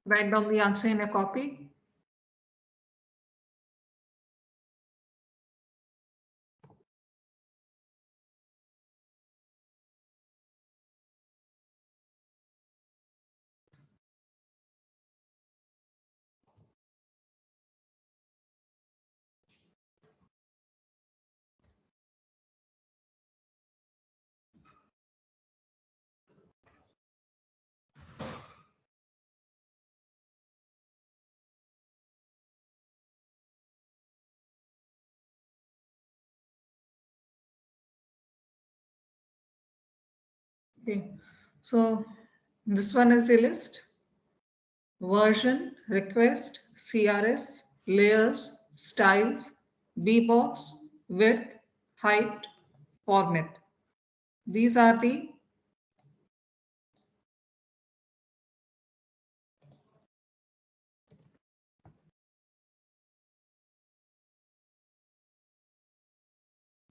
Write down the answer in a copy. Okay, so this one is the list: version, request, CRS, layers, styles, bbox, width, height, format. These are the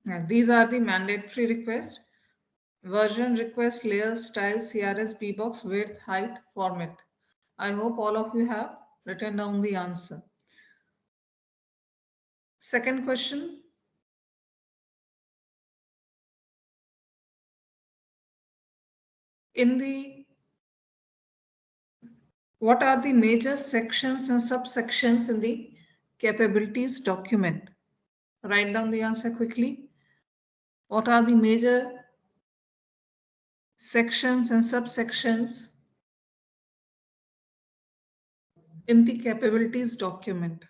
mandatory requests: version, request, layers, styles, CRS, bbox, width, height, format. I hope all of you have written down the answer. Second question. What are the major sections and subsections in the capabilities document? Write down the answer quickly. What are the major sections and subsections in the capabilities document?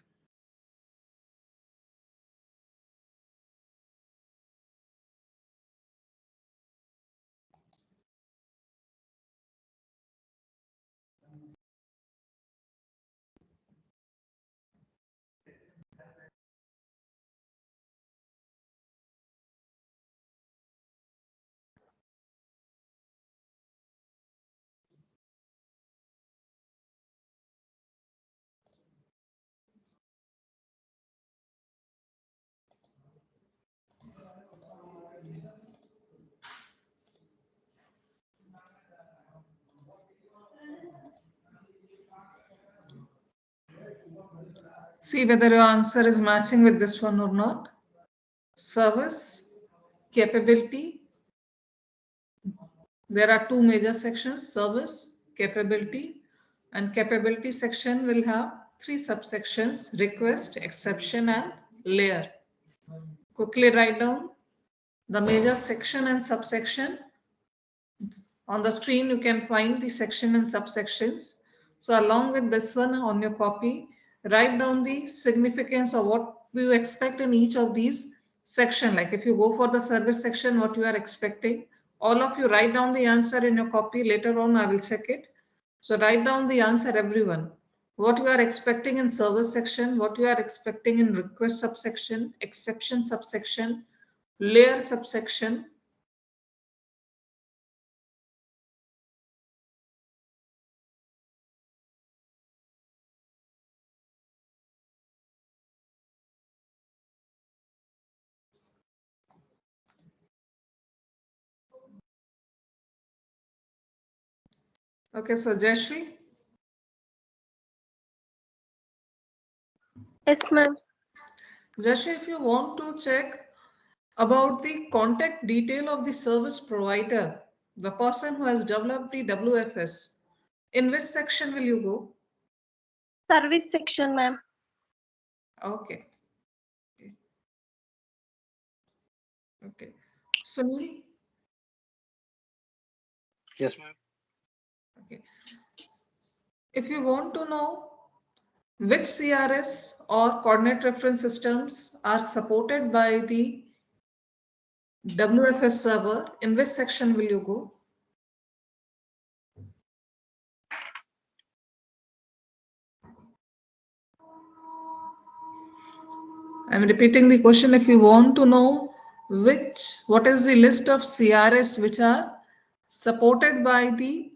See whether your answer is matching with this one or not. Service, capability. There are two major sections: service, capability, and capability section will have three subsections: request, exception, and layer. Quickly write down the major section and subsection. On the screen, you can find the section and subsections. So along with this one on your copy, write down the significance of what you expect in each of these section. Like if you go for the service section, what you are expecting. All of you write down the answer in your copy. Later on, I will check it. So write down the answer, everyone. What you are expecting in service section, what you are expecting in request subsection, exception subsection, layer subsection. Okay, so Jayashree. Yes, ma'am. Jayashree, if you want to check about the contact detail of the service provider, the person who has developed the WFS, in which section will you go? Service section, ma'am. Okay. Okay. Sunil. Yes, ma'am. Okay. If you want to know which CRS or coordinate reference systems are supported by the WFS server, in which section will you go? I'm repeating the question. If you want to know what is the list of CRS which are supported by the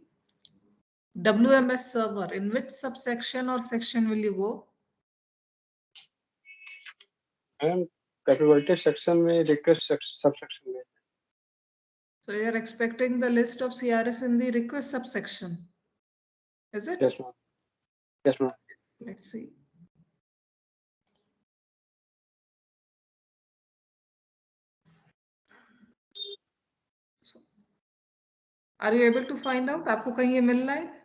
WMS server, in which subsection or section will you go? Ma'am capability section में request subsection में. So you're expecting the list of CRS in the request subsection, is it? Yes, ma'am. Yes, ma'am. Let's see. Are you able to find out? आपको कहीं ये मिल रहा है?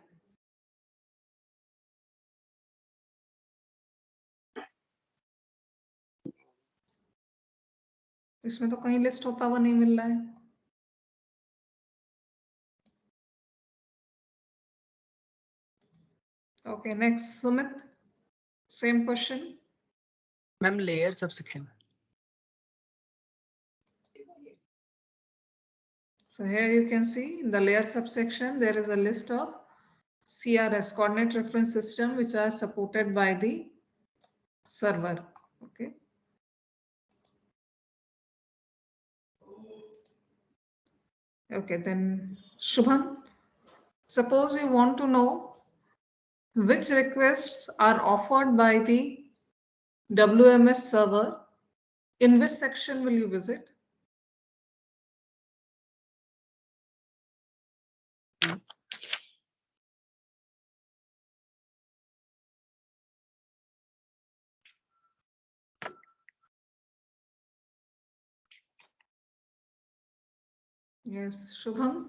इसमें तो कहीं लिस्ट होता हुआ नहीं मिल रहा है. Okay, next, Sumit. Same question. Ma'am layer subsection. So here you can see in the layer subsection there is a list of CRS, coordinate reference system, which are supported by the server. Okay. Okay, then Shubham, suppose you want to know which requests are offered by the WMS server, in which section will you visit? Yes, Shubham?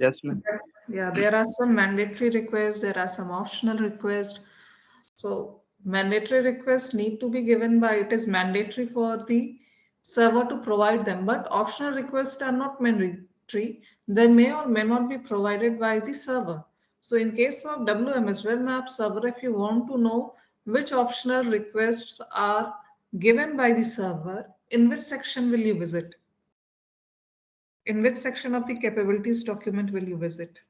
Yes, ma'am. Yeah, there are some mandatory requests, there are some optional requests. So mandatory requests need to be given by, it is mandatory for the server to provide them, but optional requests are not mandatory. They may or may not be provided by the server. So in case of WMS Web Map Server, if you want to know which optional requests are given by the server, in which section will you visit? In which section of the capabilities document will you visit?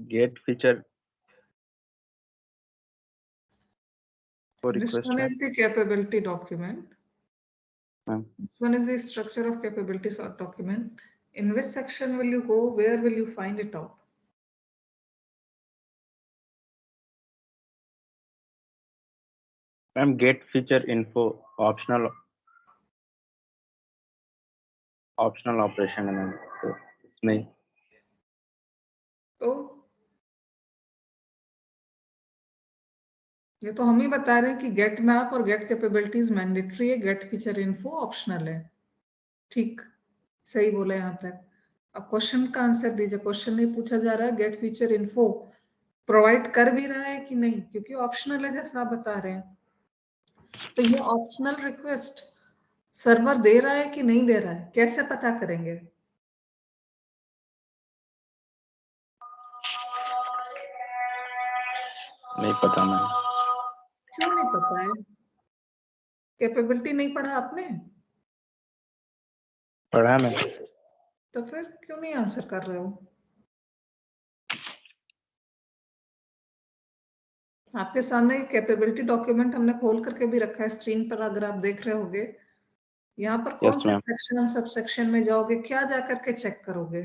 Get feature for This request. one is the capability document. Ma'am. This one is the structure of capabilities or document. In which section will you go? Where will you find it out? Ma'am, get feature info optional operation है ma'am, तो इसमें तो ये तो हम ही बता रहे हैं कि गेट मैप और गेट कैपेबिलिटीज मैंडेटरी है, गेट फीचर इन्फो ऑप्शनल है. ठीक, सही बोले यहाँ तक. अब क्वेश्चन का आंसर दीजिए. क्वेश्चन नहीं पूछा जा रहा है गेट फीचर इन्फो प्रोवाइड कर भी रहा है कि नहीं, क्योंकि ऑप्शनल है जैसा आप बता रहे हैं. तो ये ऑप्शनल रिक्वेस्ट सर्वर दे रहा है कि नहीं दे रहा है, कैसे पता करेंगे? नहीं पता मैम. क्यों नहीं पता है? कैपेबिलिटी नहीं पढ़ा आपने? पढ़ा मैं. तो फिर क्यों नहीं आंसर कर रहे हो? आपके सामने कैपेबिलिटी डॉक्यूमेंट हमने खोल करके भी रखा है स्क्रीन पर, अगर आप देख रहे होगे. यहाँ पर कौन से सेक्शन सब सेक्शन में जाओगे, क्या जाकर के चेक करोगे?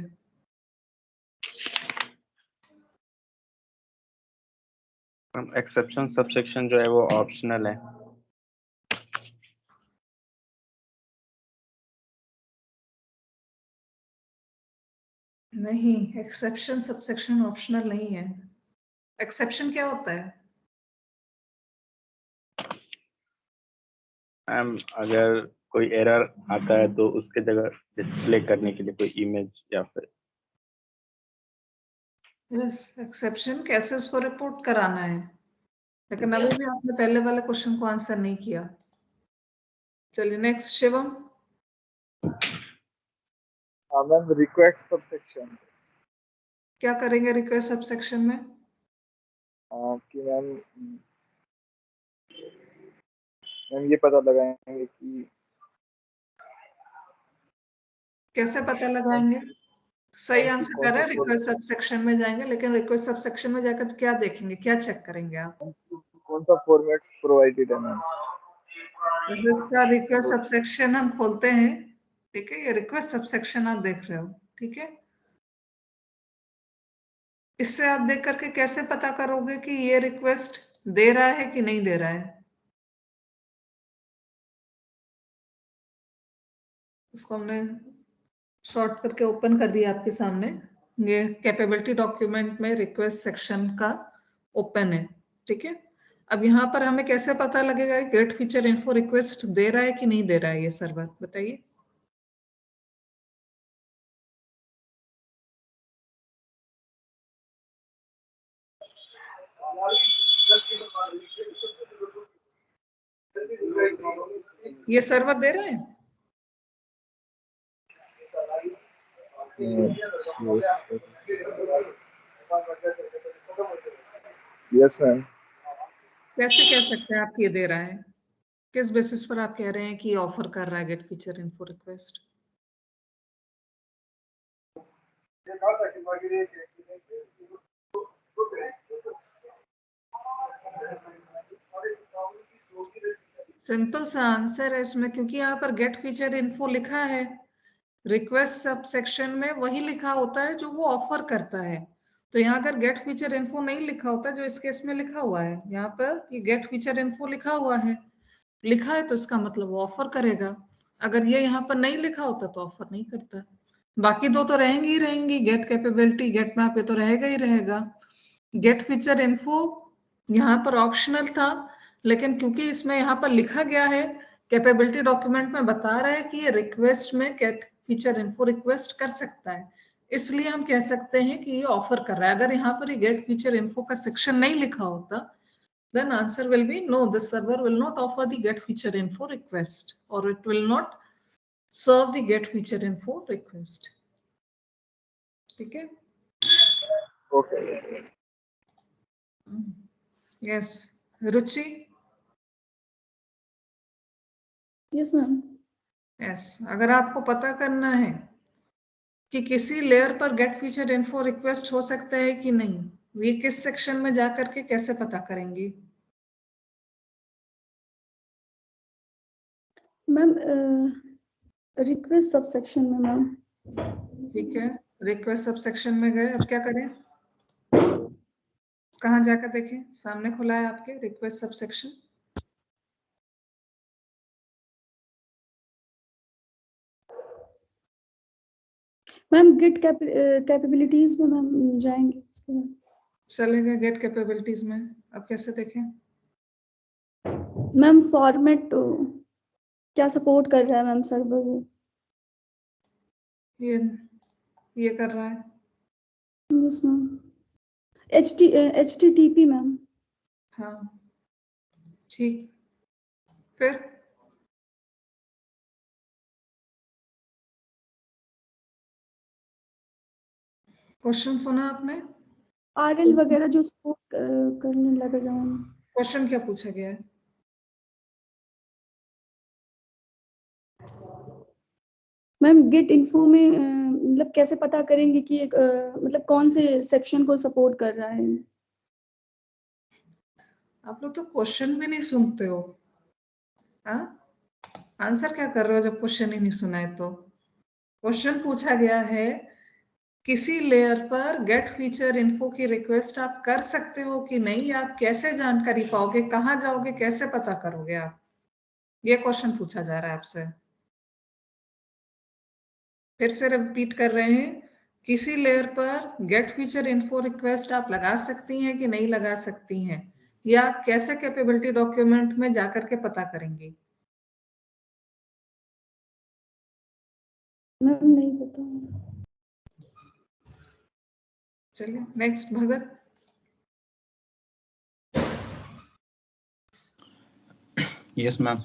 एक्सेप्शन सबसेक्शन जो है वो ऑप्शनल है. नहीं, एक्सेप्शन सबसेक्शन ऑप्शनल नहीं है. एक्सेप्शन क्या होता है? मैम, अगर कोई एरर आता है तो उसके जगह डिस्प्ले करने के लिए कोई इमेज या फिर यस, एक्सेप्शन कैसे उसको रिपोर्ट कराना है. लेकिन अभी भी आपने पहले वाले क्वेश्चन को आंसर नहीं किया. चलिए next, Shivam. Ma'am request subsection क्या करेंगे रिक्वेस्ट सबसेक्शन में? कि मैम ये पता लगाएंगे कि कैसे पता लगाएंगे? सही आंसर कर रहे हैं, रिक्वेस्ट सबसेक्शन में जाएंगे, लेकिन रिक्वेस्ट सबसेक्शन में जाकर क्या देखेंगे, क्या चेक करेंगे आप? कौन सा फॉर्मेट प्रोवाइडेड है मैम. इसका रिक्वेस्ट सबसेक्शन हम खोलते हैं. ठीक है, ये रिक्वेस्ट सबसेक्शन आप देख रहे हो. ठीक है, इससे आप देख करके कैसे पता करोगे कि ये रिक्वेस्ट दे रहा है कि नहीं दे रहा है? उसको हमने शॉर्ट करके ओपन कर दिया आपके सामने। ये कैपेबिलिटी डॉक्यूमेंट में रिक्वेस्ट सेक्शन का ओपन है, ठीक है। अब यहाँ पर हमें कैसे पता लगेगा गेट फीचर इन्फो रिक्वेस्ट दे रहा है कि नहीं दे रहा है ये सर्वर, बताइए। ये सर्वर दे रहे हैं? Yes ma'am. कैसे कह सकते हैं आप ये दे रहा है? किस बेसिस पर आप कह रहे हैं कि ऑफर कर रहा है get feature info request? Simple सा आंसर है इसमें, क्योंकि यहाँ पर गेट फीचर इन्फो लिखा है, रिक्वेस्ट सब सेक्शन में वही लिखा होता है जो वो ऑफर करता है। तो यहाँ अगर गेट फीचर इन्फो नहीं लिखा होता, जो इस केस में लिखा हुआ है यहाँ पर, ये गेट फीचर इन्फो लिखा हुआ है, लिखा है तो इसका मतलब वो ऑफर करेगा। अगर ये यहाँ पर नहीं लिखा होता तो ऑफर नहीं करता। बाकी दो तो रहेंगी ही रहेंगी, गेट कैपेबिलिटी, गेट मैप, ये तो रहेगा ही रहेगा। गेट फीचर इन्फो यहाँ पर ऑप्शनल था, लेकिन क्योंकि इसमें यहाँ पर लिखा गया है, कैपेबिलिटी डॉक्यूमेंट में बता रहा है कि ये रिक्वेस्ट में गेट फीचर इन्फो रिक्वेस्ट कर सकता है, इसलिए हम कह सकते हैं कि ये ऑफर कर रहा है। अगर यहाँ पर ये गेट फीचर इन्फो का सेक्शन नहीं लिखा होता, then answer will be no, the server will not offer the get feature info request, or it will not serve the get feature info request. ठीक है? ओके। Yes, रुचि? Yes ma'am. Yes, अगर आपको पता करना है कि किसी लेयर पर गेट फीचर इन्फो रिक्वेस्ट हो सकता है कि नहीं, ये किस सेक्शन में जाकर के कैसे पता करेंगे? मैम रिक्वेस्ट सब सेक्शन में मैम। ठीक है, रिक्वेस्ट सब सेक्शन में गए, अब क्या करें? कहाँ जाकर देखें? सामने खुला है आपके रिक्वेस्ट सब सेक्शन। मैम गेट कैपेबिलिटीज में मैम जाएंगे उसके बाद। चले गए गेट कैपेबिलिटीज में, अब कैसे देखें? मैम फॉर्मेट क्या सपोर्ट कर रहा है मैम सर्वर वो? ये कर रहा है। Yes ma'am. HTTP ma'am. हाँ, ठीक। फिर क्वेश्चन सुना आपने? RL वगैरह जो सपोर्ट करने लगेगा मैम। क्वेश्चन क्या पूछा गया है? मैम गेट इन्फो में मतलब कैसे पता करेंगे कि एक मतलब कौन से सेक्शन को सपोर्ट कर रहा है? आप लोग तो क्वेश्चन भी नहीं सुनते हो। हाँ, आंसर क्या कर रहे हो जब क्वेश्चन ही नहीं सुना है? तो क्वेश्चन पूछा गया है, किसी लेयर पर गेट फीचर इन्फो की रिक्वेस्ट आप कर सकते हो कि नहीं, आप कैसे जानकारी पाओगे, कहाँ जाओगे, कैसे पता करोगे आप? ये क्वेश्चन पूछा जा रहा है आपसे। फिर से रिपीट कर रहे हैं, किसी लेयर पर गेट फीचर इन्फो रिक्वेस्ट आप लगा सकती हैं कि नहीं लगा सकती हैं, या आप कैसे कैपेबिलिटी डॉक्यूमेंट में जाकर के पता करेंगे? मैम नहीं पता। चलिए next, Bhagat. Yes ma'am.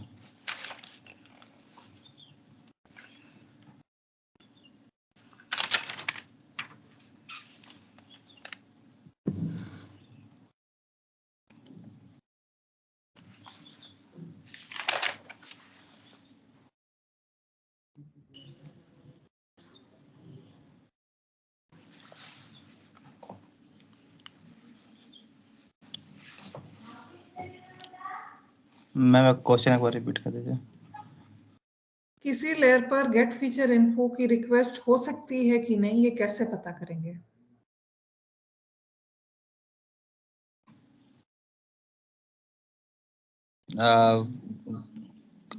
Ma'am question एक बार रिपीट कर दीजिए। किसी लेयर पर गेट फीचर इन्फो की रिक्वेस्ट हो सकती है कि नहीं, ये कैसे पता करेंगे?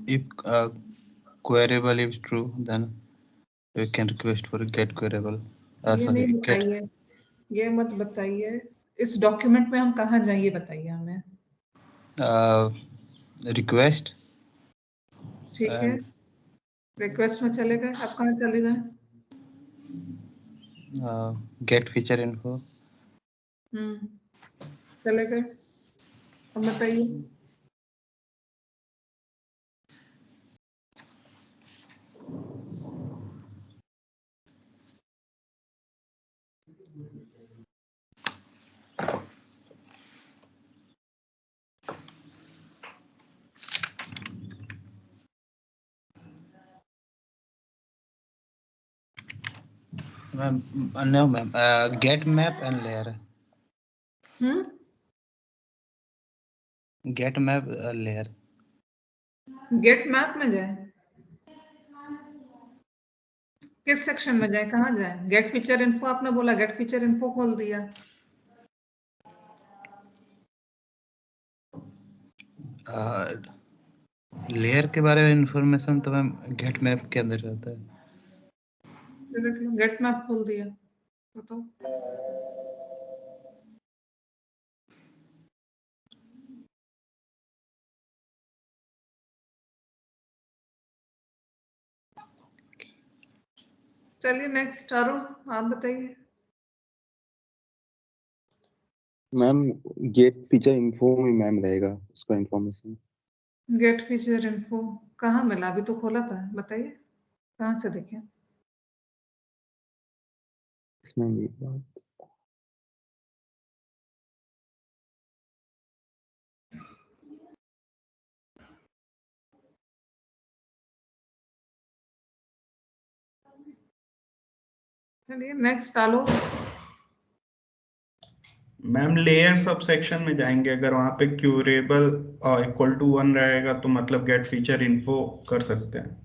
if queryable is true, then we can request for get queryable. ये Sorry, नहीं get बताइए, ये मत बताइए। इस डॉक्यूमेंट में हम कहाँ जाएं ये बताइए हमें। request ठीक है, and रिक्वेस्ट में चले गए, आप कहाँ चले गए? get feature info. चले गए, अब बताइए। Ma'am, no ma'am, get map and layer. Get map layer. Get map में जाए, किस सेक्शन में जाए, कहाँ जाए? गेट फीचर इन्फो आपने बोला, गेट फीचर इन्फो खोल दिया। लेयर के बारे में इंफॉर्मेशन तो मैम गेट मैप के अंदर रहता है। गेट मैप खोल दिया, बताओ। चलिए नेक्स्ट अरुण, आप बताइए। मैम गेट फीचर इन्फो में मैम रहेगा उसका इंफॉर्मेशन। गेट फीचर इन्फो कहाँ मिला? अभी तो खोला था, बताइए कहाँ से देखें। इसमें ये बात चलिए नेक्स्ट आलो। मैम लेयर सब सेक्शन में जाएंगे, अगर वहां पे क्यूरेबल इक्वल टू 1 रहेगा तो मतलब गेट फीचर इन्फो कर सकते हैं।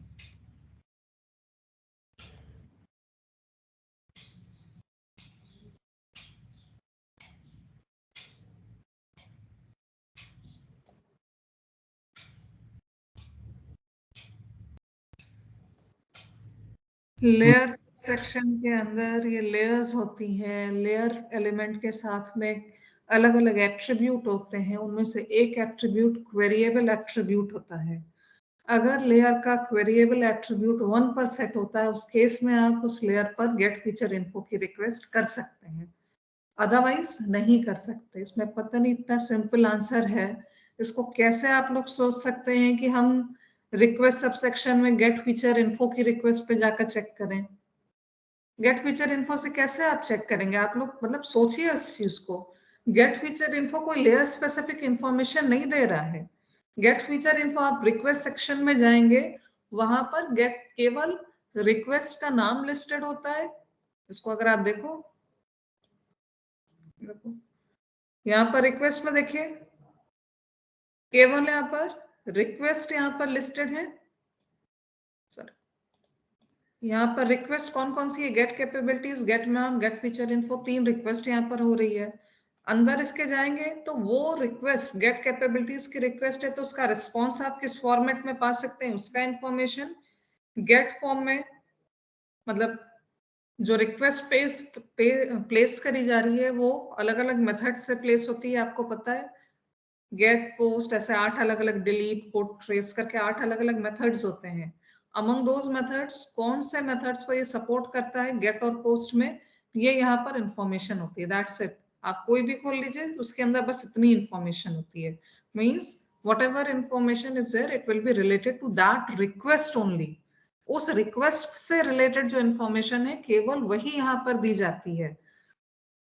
लेयर सेक्शन के अंदर ये लेयर्स होती हैं, लेयर एलिमेंट के साथ में अलग अलग एट्रीब्यूट होते हैं, उनमें से एक एट्रीब्यूट क्वेरिएबल एट्रीब्यूट होता है। अगर लेयर का क्वेरिएबल एट्रीब्यूट 1 पर सेट होता है, उस केस में आप उस लेयर पर गेट फीचर इन्फो की रिक्वेस्ट कर सकते हैं, अदरवाइज नहीं कर सकते। इसमें पता नहीं इतना सिंपल आंसर है, इसको कैसे आप लोग सोच सकते हैं कि हम रिक्वेस्ट सबसेक्शन में गेट फीचर इन्फो की रिक्वेस्ट पे जाकर चेक करें। गेट फीचर इन्फो से कैसे आप चेक करेंगे? आप लोग मतलब सोचिए इस चीज को। गेट फीचर इन्फो कोई लेयर स्पेसिफिक इंफॉर्मेशन नहीं दे रहा है। गेट फीचर इन्फो आप रिक्वेस्ट सेक्शन में जाएंगे, वहां पर गेट केवल रिक्वेस्ट का नाम लिस्टेड होता है। इसको अगर आप देखो यहाँ पर रिक्वेस्ट में देखिए, केवल यहाँ पर रिक्वेस्ट यहाँ पर लिस्टेड है। यहाँ पर रिक्वेस्ट कौन कौन सी है? Get capabilities, get map, get feature info, 3 request यहाँ पर हो रही है। अंदर इसके जाएंगे तो वो रिक्वेस्ट गेट कैपेबिलिटीज की रिक्वेस्ट है, तो उसका रिस्पॉन्स आप किस फॉर्मेट में पा सकते हैं, उसका इंफॉर्मेशन गेट फॉर्म में, मतलब जो रिक्वेस्ट प्लेस करी जा रही है वो अलग अलग मेथड से प्लेस होती है, आपको पता है। गेट पोस्ट ऐसे 8 अलग अलग, डिलीट पुट ट्रेस करके 8 अलग अलग मेथड्स होते हैं। अमंग दोज मेथड्स कौन से मेथड्स को ये सपोर्ट करता है गेट और पोस्ट में, ये यहाँ पर इंफॉर्मेशन होती है। That's it. आप कोई भी खोल लीजिए, उसके अंदर बस इतनी इंफॉर्मेशन होती है। Means whatever information is there, it will be related to that request only। उस रिक्वेस्ट से रिलेटेड जो इंफॉर्मेशन है केवल वही यहाँ पर दी जाती है।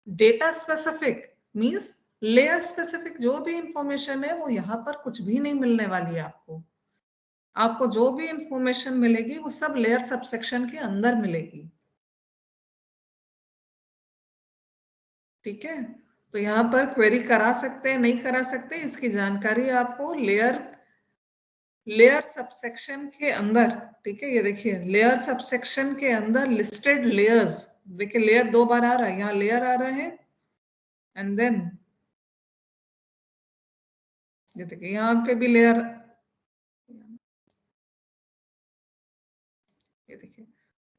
Data specific means layer specific जो भी इंफॉर्मेशन है वो यहाँ पर कुछ भी नहीं मिलने वाली है आपको। आपको जो भी इंफॉर्मेशन मिलेगी वो सब लेयर सबसेक्शन के अंदर मिलेगी। ठीक है, तो यहाँ पर क्वेरी करा सकते हैं, नहीं करा सकते, इसकी जानकारी आपको लेयर सबसेक्शन के अंदर, ठीक है। ये देखिए लेयर सबसेक्शन के अंदर लिस्टेड लेयर्स, देखिए लेयर 2 बार आ रहा है, यहाँ लेयर आ रहा है एंड देन ये देखिए यहाँ पे भी लेयर,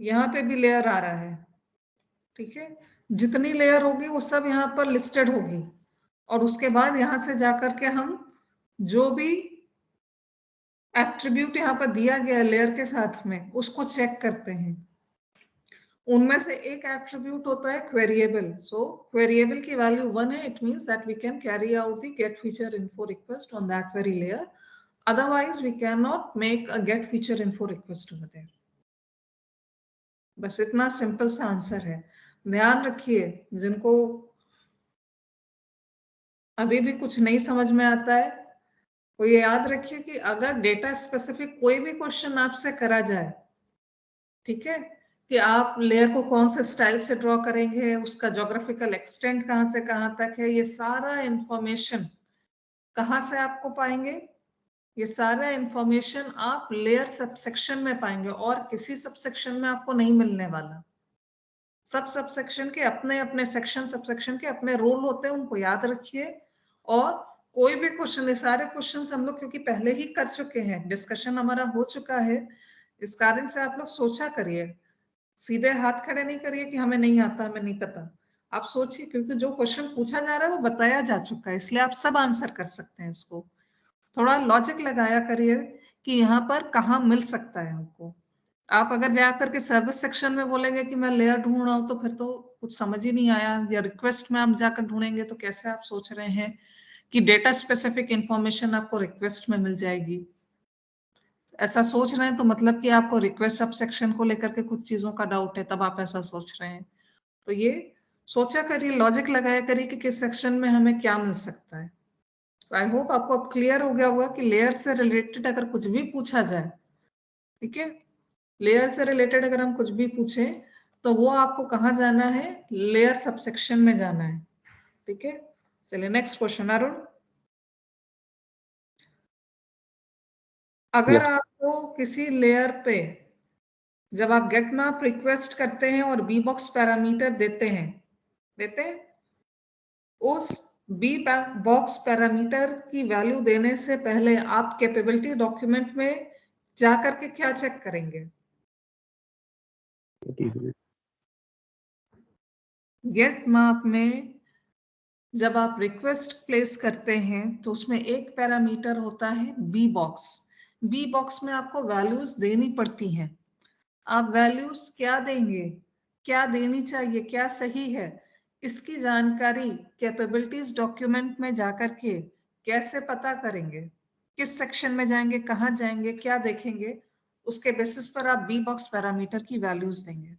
यहाँ पे भी लेयर आ रहा है, ठीक है। जितनी लेयर होगी वो सब यहाँ पर लिस्टेड होगी, और उसके बाद यहाँ से जाकर के हम जो भी एट्रीब्यूट यहाँ पर दिया गया है लेयर के साथ में उसको चेक करते हैं। उनमें से एक एट्रीब्यूट होता है क्वेरिएबल। सो क्वेरिएबल की वैल्यू 1 है, it means that we can carry out the get feature info request on that very layer, otherwise we can not make a get feature info request over there. बस इतना सिंपल सा answer है। ध्यान रखिए, जिनको अभी भी कुछ नहीं समझ में आता है वो ये याद रखिए कि अगर डेटा स्पेसिफिक कोई भी क्वेश्चन आपसे करा जाए, ठीक है, कि आप लेयर को कौन से स्टाइल से ड्रॉ करेंगे, उसका ज्योग्राफिकल एक्सटेंट कहाँ से कहाँ तक है, ये सारा इंफॉर्मेशन कहाँ से आपको पाएंगे? ये सारा इंफॉर्मेशन आप लेयर सबसेक्शन में पाएंगे, और किसी सबसेक्शन में आपको नहीं मिलने वाला। सब सबसेक्शन के अपने अपने सेक्शन सबसेक्शन के अपने रोल होते हैं, उनको याद रखिए। और कोई भी क्वेश्चन, ये सारे क्वेश्चंस हम लोग क्योंकि पहले ही कर चुके हैं, डिस्कशन हमारा हो चुका है, इस कारण से आप लोग सोचा करिए, सीधे हाथ खड़े नहीं करिए कि हमें नहीं आता, हमें नहीं पता। आप सोचिए, क्योंकि जो क्वेश्चन पूछा जा रहा है वो बताया जा चुका है, इसलिए आप सब आंसर कर सकते हैं इसको। थोड़ा लॉजिक लगाया करिए कि यहाँ पर कहाँ मिल सकता है हमको। आप अगर जाकर के सर्विस सेक्शन में बोलेंगे कि मैं लेयर ढूंढ रहा हूँ तो फिर तो कुछ समझ ही नहीं आया, या रिक्वेस्ट में आप जाकर ढूंढेंगे तो कैसे आप सोच रहे हैं कि डेटा स्पेसिफिक इंफॉर्मेशन आपको रिक्वेस्ट में मिल जाएगी। ऐसा सोच रहे हैं तो मतलब कि आपको रिक्वेस्ट सब सेक्शन को लेकर के कुछ चीजों का डाउट है, तब आप ऐसा सोच रहे हैं। तो ये सोचा करिए, लॉजिक लगाया करिए कि किस सेक्शन में हमें क्या मिल सकता है। तो आई होप आपको अब क्लियर हो गया होगा कि लेयर से रिलेटेड अगर कुछ भी पूछा जाए, ठीक है, लेयर से रिलेटेड अगर हम कुछ भी पूछें तो वो आपको कहाँ जाना है? लेयर सबसेक्शन में जाना है, ठीक है। चलिए नेक्स्ट क्वेश्चन, अरुण। अगर Yes. आपको किसी लेयर पे जब आप गेट मैप रिक्वेस्ट करते हैं और बी बॉक्स पैरामीटर देते हैं, उस बी बॉक्स पैरामीटर की वैल्यू देने से पहले आप कैपेबिलिटी डॉक्यूमेंट में जाकर के क्या चेक करेंगे? गेट मैप में जब आप रिक्वेस्ट प्लेस करते हैं तो उसमें एक पैरामीटर होता है बी बॉक्स। बी बॉक्स में आपको वैल्यूज देनी पड़ती हैं। आप वैल्यूज क्या देंगे, क्या देनी चाहिए, क्या सही है, इसकी जानकारी कैपेबिलिटीज डॉक्यूमेंट में जाकर के कैसे पता करेंगे? किस सेक्शन में जाएंगे, कहाँ जाएंगे, क्या देखेंगे? उसके बेसिस पर आप बी बॉक्स पैरामीटर की वैल्यूज देंगे।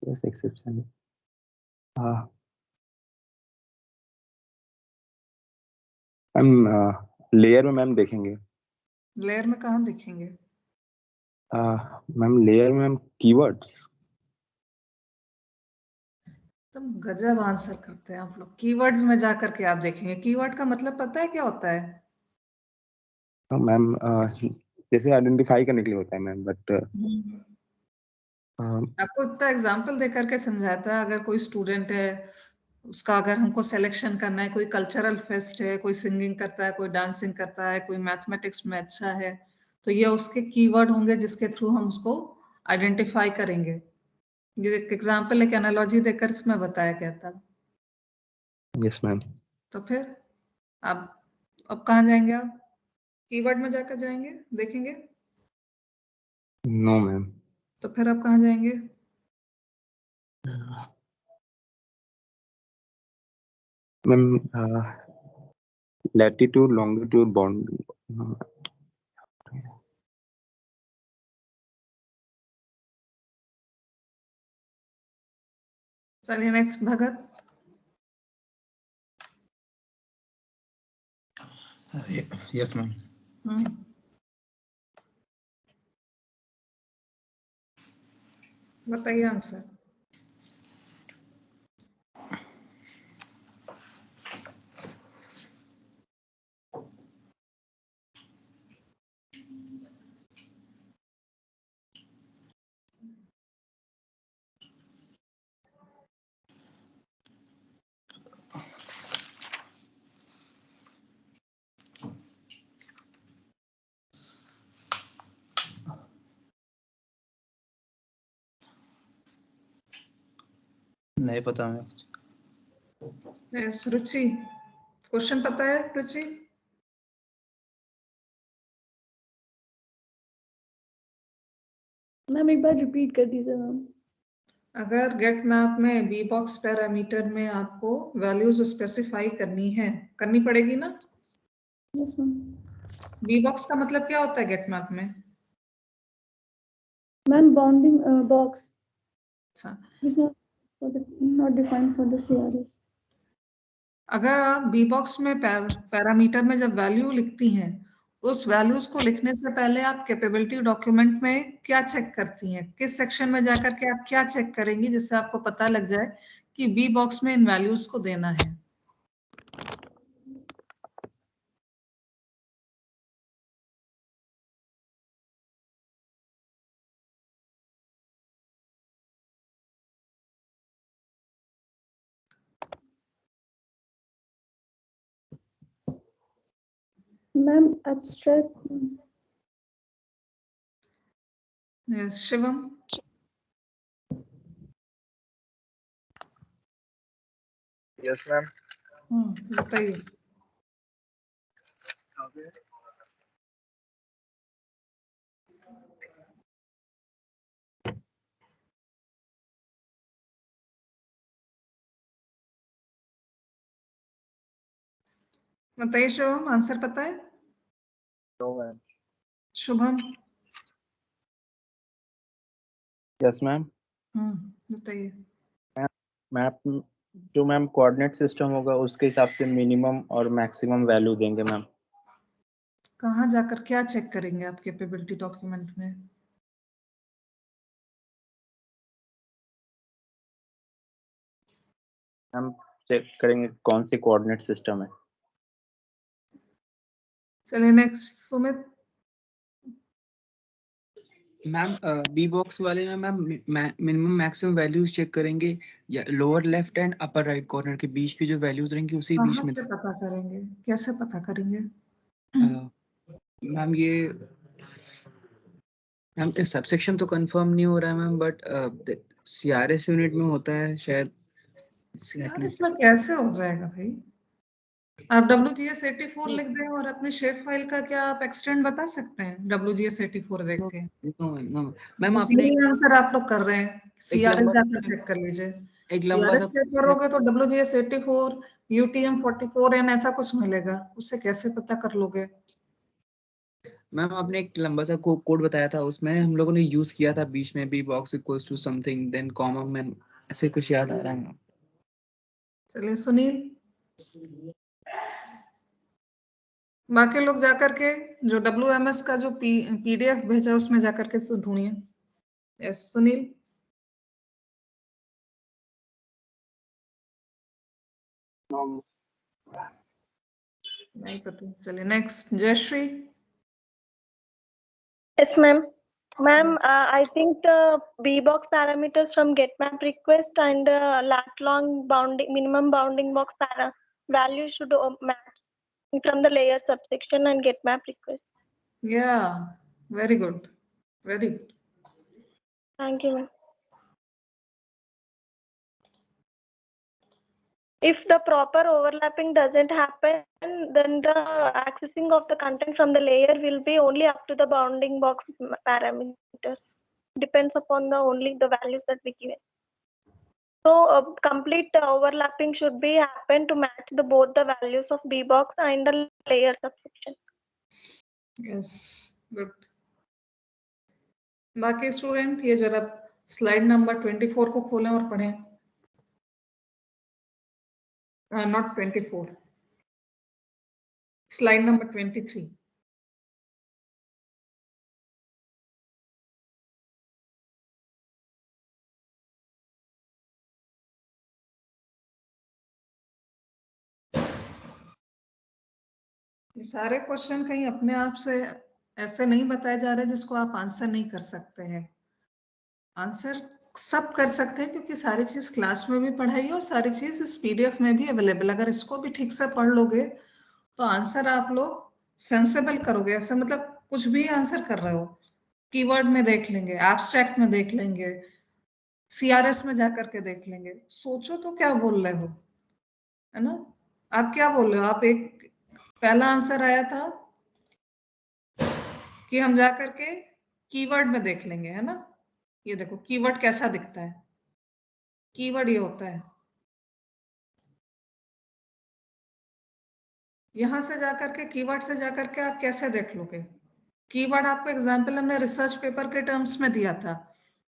Yes, exception. हाँ मैम, लेयर में मैम देखेंगे। लेयर में कहाँ देखेंगे? मैम लेयर में मैम कीवर्ड्स। तुम गजब आंसर करते हैं आप लोग। कीवर्ड्स में जाकर के आप देखेंगे। कीवर्ड का मतलब पता है क्या होता है? मैम जैसे आइडेंटिफाई करने के लिए होता है मैम, बट आपको इतना एग्जाम्पल दे करके समझाता है। अगर कोई स्टूडेंट है, उसका अगर हमको सिलेक्शन करना है, कोई कल्चरल फेस्ट है, कोई सिंगिंग करता है, कोई डांसिंग करता है, कोई मैथमेटिक्स में अच्छा है, तो ये उसके कीवर्ड होंगे जिसके थ्रू हम उसको आइडेंटिफाई करेंगे। ये एक एग्जाम्पल, एक एनालॉजी देकर इसमें बताया गया था। Yes ma'am. तो फिर अब कहाँ जाएंगे आप? कीवर्ड में जाकर जाएंगे, देखेंगे? No ma'am. तो फिर आप कहाँ जाएंगे? Ma'am latitude longitude bound. चलिए नेक्स्ट, भगत। Yes ma'am. बताइए आंसर। नहीं पता हमें। Yes, रुचि, क्वेश्चन पता है रुचि? मैम एक बार रिपीट कर दीजिए मैम। अगर गेट मैप में बी बॉक्स पैरामीटर में आपको वैल्यूज स्पेसिफाई करनी पड़ेगी ना? Yes ma'am. बी बॉक्स का मतलब क्या होता है गेट मैप में? मैम बाउंडिंग बॉक्स अच्छा, not defined for the CRS. अगर आप बी बॉक्स में पैरामीटर में जब वैल्यू लिखती हैं, उस वैल्यूज को लिखने से पहले आप कैपेबिलिटी डॉक्यूमेंट में क्या चेक करती हैं? किस सेक्शन में जाकर के आप क्या चेक करेंगी जिससे आपको पता लग जाए कि बी बॉक्स में इन वैल्यूज को देना है? Ma'am abstract. Yes, Shivam. Yes ma'am. बताइए। बताइए शुभम, आंसर पता है? No ma'am. Shubham. Yes ma'am. बताइए। मैप जो मैम कोऑर्डिनेट सिस्टम होगा उसके हिसाब से मिनिमम और मैक्सिमम वैल्यू देंगे मैम। कहाँ जाकर क्या चेक करेंगे आप कैपेबिलिटी डॉक्यूमेंट में? हम चेक करेंगे कौन सी कोऑर्डिनेट सिस्टम है। चलिए next, Sumit. Ma'am B box वाले में ma'am minimum maximum values check करेंगे या lower left and upper right corner के बीच की जो वैल्यूज रहेंगी उसी बीच कहाँ में? से पता करेंगे, कैसे पता करेंगे? मैम ये मैम इस सबसेक्शन तो कंफर्म नहीं हो रहा है मैम, बट सीआरएस यूनिट में होता है शायद। यार इसमें कैसे हो जाएगा भाई? आप WGS84 लिख दें और अपने शेप फाइल का क्या आप एक्सटेंड बता सकते हैं WGS84 देख के? मैम आपने यही आंसर आप लोग कर रहे हैं। सीआरएस जाकर चेक कर लीजिए। एक लंबा सा सीआरएस चेक करोगे तो WGS84 UTM-44N ऐसा कुछ मिलेगा, उससे कैसे पता कर लोगे? मैम आपने एक लंबा सा कोड बताया था, उसमें हम लोगों ने यूज किया था बीच में B box equals to something then comma man, ऐसे कुछ याद आ रहा है। चलिए सुनील। बाकी लोग जाकर के जो WMS का जो PDF भेजा उसमें जाकर के ढूंढिए। यस सुनील। नहीं पता। चलिए next, Jayashree. Yes, ma'am. Ma'am, I think the B box parameters from getMap request and lat long bounding minimum bounding box value should match from the layer subsection and getMap request. Yeah, very good. Very good. Thank you, ma'am. If the proper overlapping doesn't happen, then the accessing of the content from the layer will be only up to the bounding box parameters. Depends upon the only the values that we give. So complete overlapping should be happen to match the both the values of B box and the layer subsection. Yes, good. बाकी student ये जरा slide number 24 को खोलें और पढ़ें। Not 24, slide number 23। ये सारे question कहीं अपने आप से ऐसे नहीं बताए जा रहे जिसको आप आंसर नहीं कर सकते हैं। आंसर सब कर सकते हैं क्योंकि सारी चीज क्लास में भी पढ़ाई है और सारी चीज इस PDF में भी अवेलेबल। अगर इसको भी ठीक से पढ़ लोगे तो आंसर आप लोग सेंसेबल करोगे। ऐसा मतलब कुछ भी आंसर कर रहे हो, कीवर्ड में देख लेंगे, एब्स्ट्रैक्ट में देख लेंगे, CRS में जाकर के देख लेंगे। सोचो तो क्या बोल रहे हो, है ना? आप क्या बोल रहे हो? आप एक पहला आंसर आया था कि हम जाकर के कीवर्ड में देख लेंगे, है ना? ये देखो कीवर्ड कैसा दिखता है। कीवर्ड ये होता है, यहां से जाकर के कीवर्ड से जाकर के आप कैसे देख लोगे? कीवर्ड आपको एग्जाम्पल हमने रिसर्च पेपर के टर्म्स में दिया था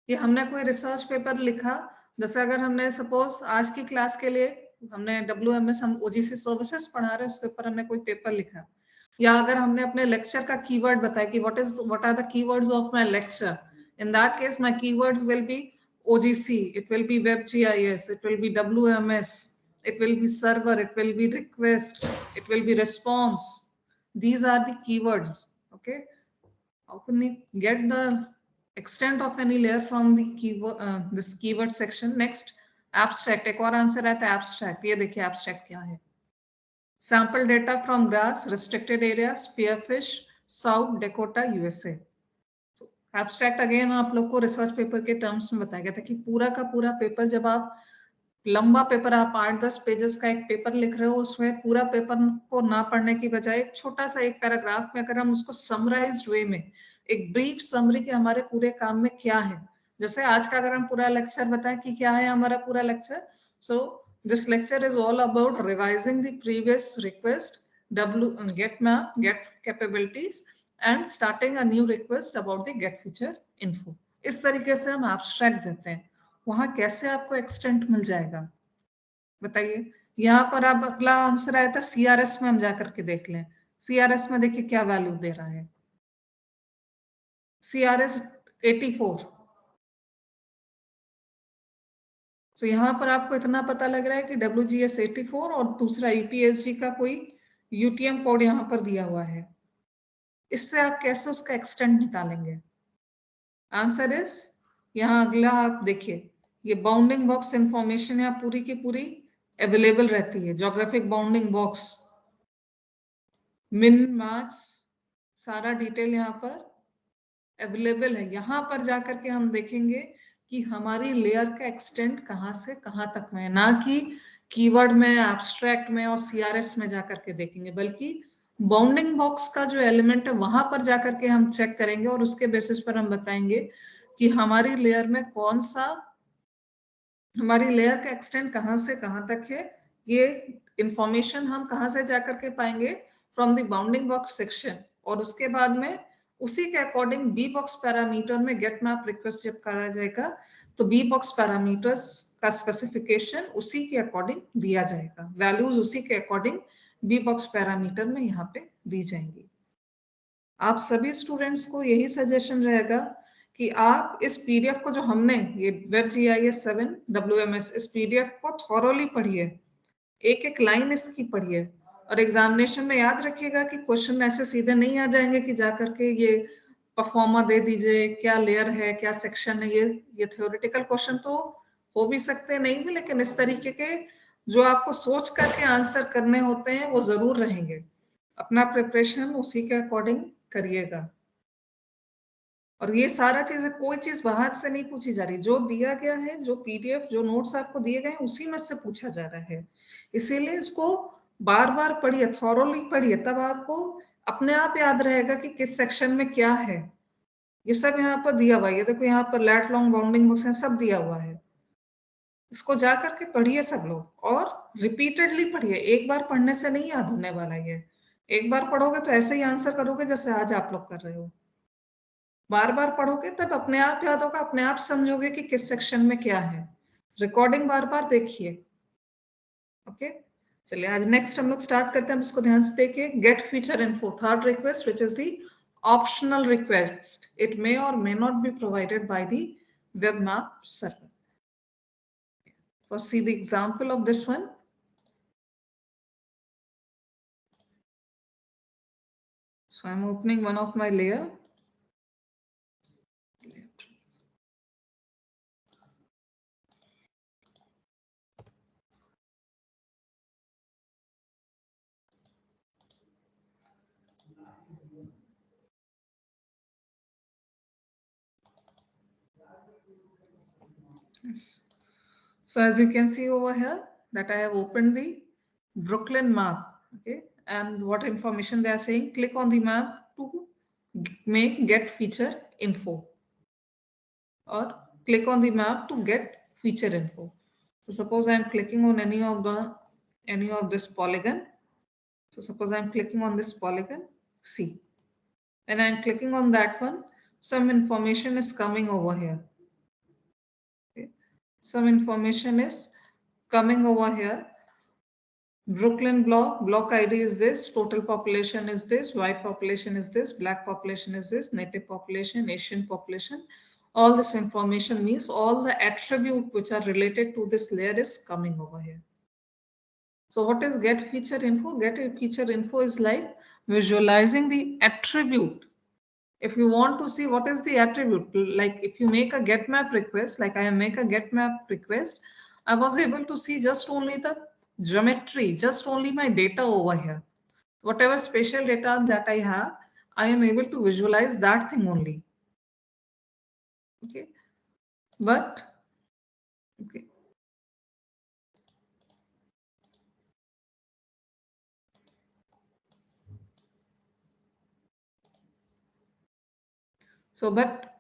कि हमने कोई रिसर्च पेपर लिखा, जैसे अगर हमने सपोज आज की क्लास के लिए हमने WMS हम OGC सर्विसेज पढ़ा रहे हैं, उसके ऊपर हमने कोई पेपर लिखा, या अगर हमने अपने लेक्चर का कीवर्ड बताया कि what are the keywords of my lecture, in that case my keywords will be OGC, it will be WebGIS, it will be WMS, it will be server, it will be request, it will be response. These are the keywords. Okay, how can we get the extent of any layer from the keyword this keyword section? Next, abstract. एक और answer आता है abstract. ये देखिए abstract क्या है? Sample data from grass, restricted area, spearfish, South Dakota, USA. Abstract again आप लोग को रिसर्च पेपर के टर्म्स में बताया गया था कि पूरा का पूरा पेपर, जब आप लंबा पेपर, आप 8-10 पेजेस का एक पेपर लिख रहे हो, उसमें पूरा पेपर को ना पढ़ने की बजाय एक छोटा सा एक पैराग्राफ में अगर हम उसको समराइज्ड वे में एक ब्रीफ समरी के हमारे पूरे काम में क्या है, जैसे आज का अगर हम पूरा लेक्चर बताएं कि क्या है हमारा पूरा lecture, so this lecture is all about revising the previous request, get map, get capabilities and starting a new request about the get feature info. इस तरीके से हम एब्स्ट्रैक्ट देते हैं। वहां कैसे आपको एक्सटेंट मिल जाएगा बताइए? यहाँ पर अब अगला आंसर आया था CRS में, हम जाकर के देख लें। CRS में देखिए क्या वैल्यू दे रहा है। CRS 84। तो यहाँ पर आपको इतना पता लग रहा है कि WGS 84 और दूसरा EPSG का कोई UTM कोड यहाँ पर दिया हुआ है। इससे आप कैसे उसका एक्सटेंट निकालेंगे? आंसर इज, यहाँ अगला आप देखिए, ये बाउंडिंग बॉक्स इंफॉर्मेशन यहाँ पूरी की पूरी अवेलेबल रहती है। ज्योग्राफिक बाउंडिंग बॉक्स, मिन मार्क्स, सारा डिटेल यहाँ पर अवेलेबल है। यहाँ पर जाकर के हम देखेंगे कि हमारी लेयर का एक्सटेंट कहाँ से कहाँ तक में है, ना कि कीवर्ड में, एब्स्ट्रैक्ट में और CRS में जाकर के देखेंगे, बल्कि बाउंडिंग बॉक्स का जो एलिमेंट है वहां पर जाकर के हम चेक करेंगे और उसके बेसिस पर हम बताएंगे कि हमारी लेयर में कौन सा, हमारी लेयर का एक्सटेंट कहां से कहां तक है। ये इंफॉर्मेशन हम कहां से जाकर के पाएंगे? From the bounding box section. और उसके बाद में उसी के अकॉर्डिंग बी बॉक्स पैरामीटर में गेट मैप रिक्वेस्ट जब करा जाएगा तो बी बॉक्स पैरामीटर्स का स्पेसिफिकेशन उसी के अकॉर्डिंग दिया जाएगा, वैल्यूज उसी के अकॉर्डिंग बी बॉक्स पैरामीटर में यहाँ पे दी जाएंगी। आप सभी स्टूडेंट्स को यही सजेशन रहेगा कि आप इस PDF को जो हमने ये WebGIS 7 WMS, इस PDF को थॉरोली पढ़िए, एक एक लाइन इसकी पढ़िए और एग्जामिनेशन में याद रखिएगा कि क्वेश्चन ऐसे सीधे नहीं आ जाएंगे कि जाकर के ये परफॉर्मा दे दीजिए, क्या लेयर है, क्या सेक्शन है। ये थ्योरेटिकल क्वेश्चन तो हो भी सकते हैं, नहीं भी, लेकिन इस तरीके के जो आपको सोच करके आंसर करने होते हैं वो जरूर रहेंगे। अपना प्रिपरेशन उसी के अकॉर्डिंग करिएगा। और ये सारा चीजें, कोई चीज बाहर से नहीं पूछी जा रही, जो दिया गया है, जो PDF, जो नोट्स आपको दिए गए हैं उसी में से पूछा जा रहा है। इसीलिए इसको बार बार पढ़िए, थॉरोली पढ़िए, तब आपको अपने आप याद रहेगा कि किस सेक्शन में क्या है। ये सब यहाँ पर दिया हुआ है, ये देखो यहाँ पर लैट लॉन्ग बाउंडिंग बुक्स हैं, सब दिया हुआ है। इसको जा करके पढ़िए सब लोग और रिपीटेडली पढ़िए। एक बार पढ़ने से नहीं याद होने वाला ये। एक बार पढ़ोगे तो ऐसे ही आंसर करोगे जैसे आज आप लोग कर रहे हो। बार बार पढ़ोगे तब अपने आप याद होगा, अपने आप समझोगे कि किस सेक्शन में क्या है। रिकॉर्डिंग बार बार देखिए। ओके, चलिए आज नेक्स्ट हम लोग स्टार्ट करते हैं। इसको ध्यान से देखिए। Get feature info, third request which is the optional request. It may or may not be provided by the web map server. First, see the example of this one. So I'm opening one of my layer. Yes. So as you can see over here that I have opened the Brooklyn map. Okay, and what information they are saying? Click on the map to make get feature info, or click on the map to get feature info. So suppose I am clicking on any of this polygon. So suppose I am clicking on this polygon C, and I am clicking on that one. Some information is coming over here. Okay. Some information is coming over here. Brooklyn block ID is this, total population is this, white population is this, black population is this, native population, Asian population. All this information means all the attribute which are related to this layer is coming over here. So what is get feature info? Get feature info is like visualizing the attribute. If you want to see what is the attribute, like if you make a get map request, like I make a get map request, I was able to see just only the geometry, just only my data over here. Whatever spatial data that I have, I am able to visualize that thing only. Okay, but okay. So, but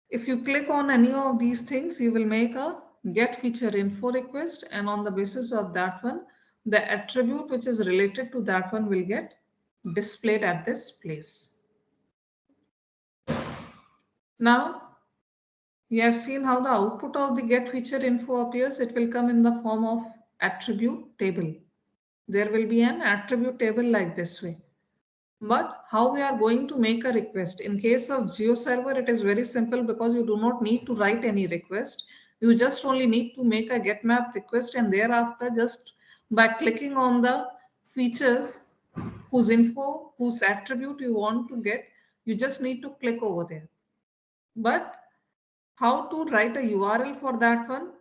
if you click on any of these things, you will make a get feature info request, and on the basis of that one, the attribute which is related to that one will get displayed at this place. Now, you have seen how the output of the get feature info appears. It will come in the form of attribute table. There will be an attribute table like this way. But how we are going to make a request? In case of GeoServer, it is very simple because you do not need to write any request. You just only need to make a get map request, and thereafter just by clicking on the features whose info, whose attribute you want to get, you just need to click over there. But how to write a URL for that one,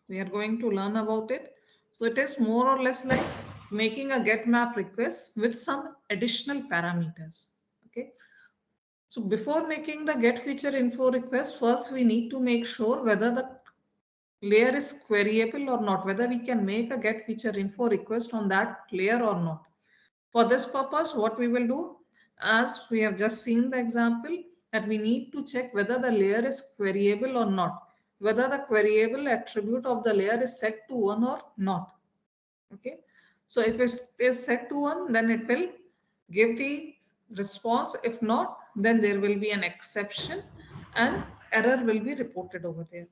we are going to learn about it. So it is more or less like making a get map request with some additional parameters. Okay. So before making the get feature info request, first we need to make sure whether the layer is queryable or not, whether we can make a get feature info request on that layer or not. For this purpose, what we will do, as we have just seen the example, that we need to check whether the layer is queryable or not, whether the queryable attribute of the layer is set to 1 or not. Okay, so if it is set to 1, then it will give the response. If not, then there will be an exception and error will be reported over there.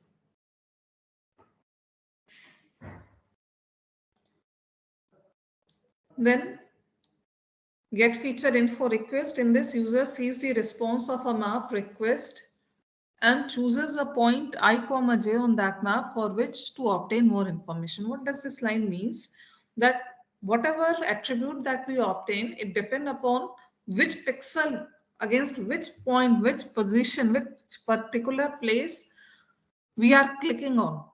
Then get feature info request. In this, user sees the response of a map request and chooses a point I, j on that map for which to obtain more information. What does this line means? That whatever attribute that we obtain, it depends upon which pixel, against which point, which position, which particular place we are clicking on.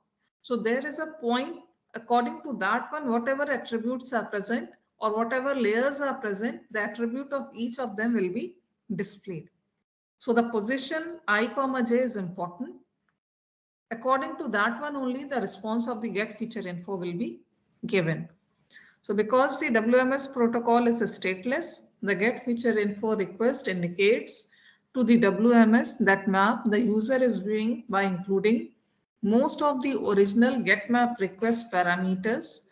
So there is a point, according to that one, whatever attributes are present or whatever layers are present, the attribute of each of them will be displayed. So the position I, j is important. According to that one only, the response of the get feature info will be given. So because the WMS protocol is stateless, the get feature info request indicates to the WMS that map the user is viewing by including most of the original get map request parameters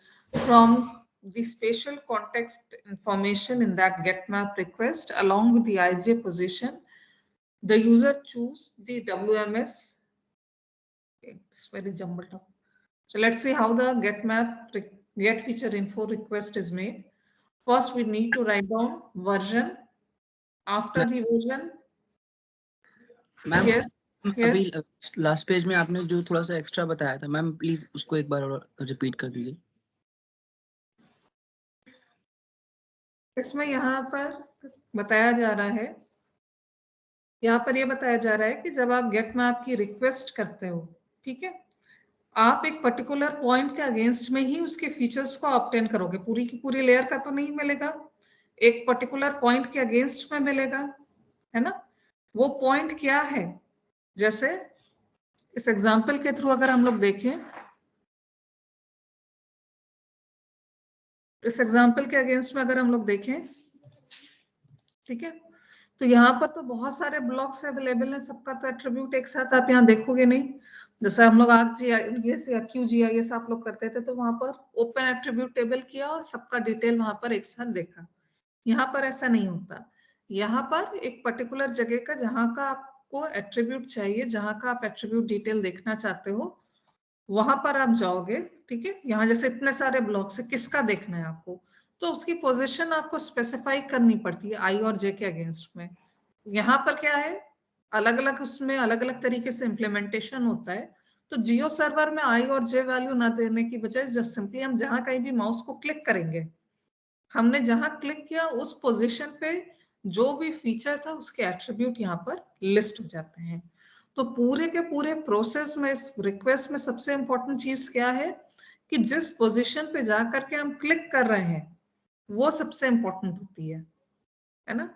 from the spatial context information in that get map request along with the IJ position. The user choose the WMS. It's very jumbled up. So let's see how the get feature info request is made. First, we need to write down version. After the version, ma'am yes, अभी last page में आपने जो थोड़ा सा extra बताया था ma'am, please उसको एक बार और रिपीट कर दीजिए. इसमें यहाँ पर बताया जा रहा है, यहाँ पर ये बताया जा रहा है कि जब आप गेट मैप की रिक्वेस्ट करते हो, ठीक है, आप एक पर्टिकुलर पॉइंट के अगेंस्ट में ही उसके फीचर्स को ऑब्टेन करोगे. पूरी की पूरी लेयर का तो नहीं मिलेगा, एक पर्टिकुलर पॉइंट के अगेंस्ट में मिलेगा, है ना. वो पॉइंट क्या है? जैसे इस एग्जाम्पल के थ्रू अगर हम लोग देखें, इस एग्जाम्पल के अगेंस्ट में अगर हम लोग देखें, ठीक है, तो यहाँ पर तो बहुत सारे ब्लॉक्स अवेलेबल हैं, सबका तो एट्रीब्यूट एक साथ आप यहाँ देखोगे नहीं। जैसे हम लोग ArcGIS या QGIS आप लोग करते थे, तो वहां पर ओपन एट्रीब्यूट टेबल किया और सबका डिटेल वहां पर एक साथ देखा। यहाँ पर ऐसा नहीं होता। यहाँ पर एक पर्टिकुलर जगह का जहाँ का आपको एट्रीब्यूट चाहिए, जहाँ का आप एट्रीब्यूट डिटेल देखना चाहते हो, वहां पर आप जाओगे, ठीक है। यहाँ जैसे इतने सारे ब्लॉक्स है, किसका देखना है आपको, तो उसकी पोजीशन आपको स्पेसिफाई करनी पड़ती है आई और जे के अगेंस्ट में। यहाँ पर क्या है, अलग अलग उसमें अलग अलग तरीके से इम्प्लीमेंटेशन होता है। तो जियो सर्वर में आई और जे वैल्यू ना देने की बजाय जस्ट सिंपली हम जहाँ कहीं भी माउस को क्लिक करेंगे, हमने जहां क्लिक किया उस पोजीशन पे जो भी फीचर था उसके एट्रीब्यूट यहाँ पर लिस्ट हो जाते हैं। तो पूरे के पूरे प्रोसेस में, इस रिक्वेस्ट में सबसे इंपॉर्टेंट चीज क्या है कि जिस पोजीशन पे जाकर के हम क्लिक कर रहे हैं वो सबसे इंपॉर्टेंट होती है ना।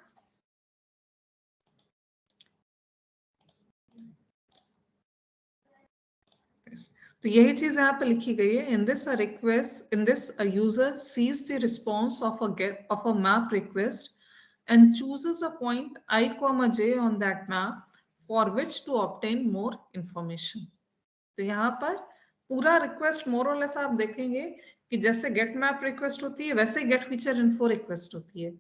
तो यही चीज यहाँ पे लिखी गई है। In this request, in this a user sees the response of a map request and chooses a point I, j on that map for which to obtain more information. तो यहाँ पर पूरा रिक्वेस्ट मोर और लेस आप देखेंगे कि जैसे gate map request होती है वैसे गेट फीचर इन्फो रिक्वेस्ट होती है,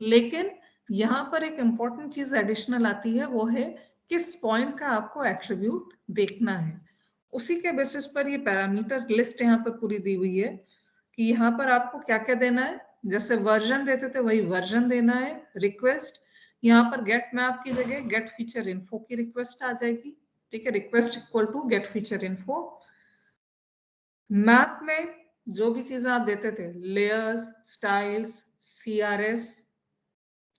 लेकिन यहाँ पर एक इंपॉर्टेंट चीज एडिशनल आती है, वो है किस पॉइंट का आपको एट्रीब्यूट देखना है। उसी के बेसिस पर ये पैरामीटर लिस्ट यहाँ पर पूरी दी हुई है कि यहाँ पर आपको क्या क्या देना है। जैसे वर्जन देते थे वही वर्जन देना है। रिक्वेस्ट यहाँ पर गेट मैप की जगह गेट फीचर इन्फो की रिक्वेस्ट आ जाएगी, ठीक है। Request equal to get feature info. Map में जो भी चीजें आप देते थे, लेयर्स, स्टाइल्स, CRS,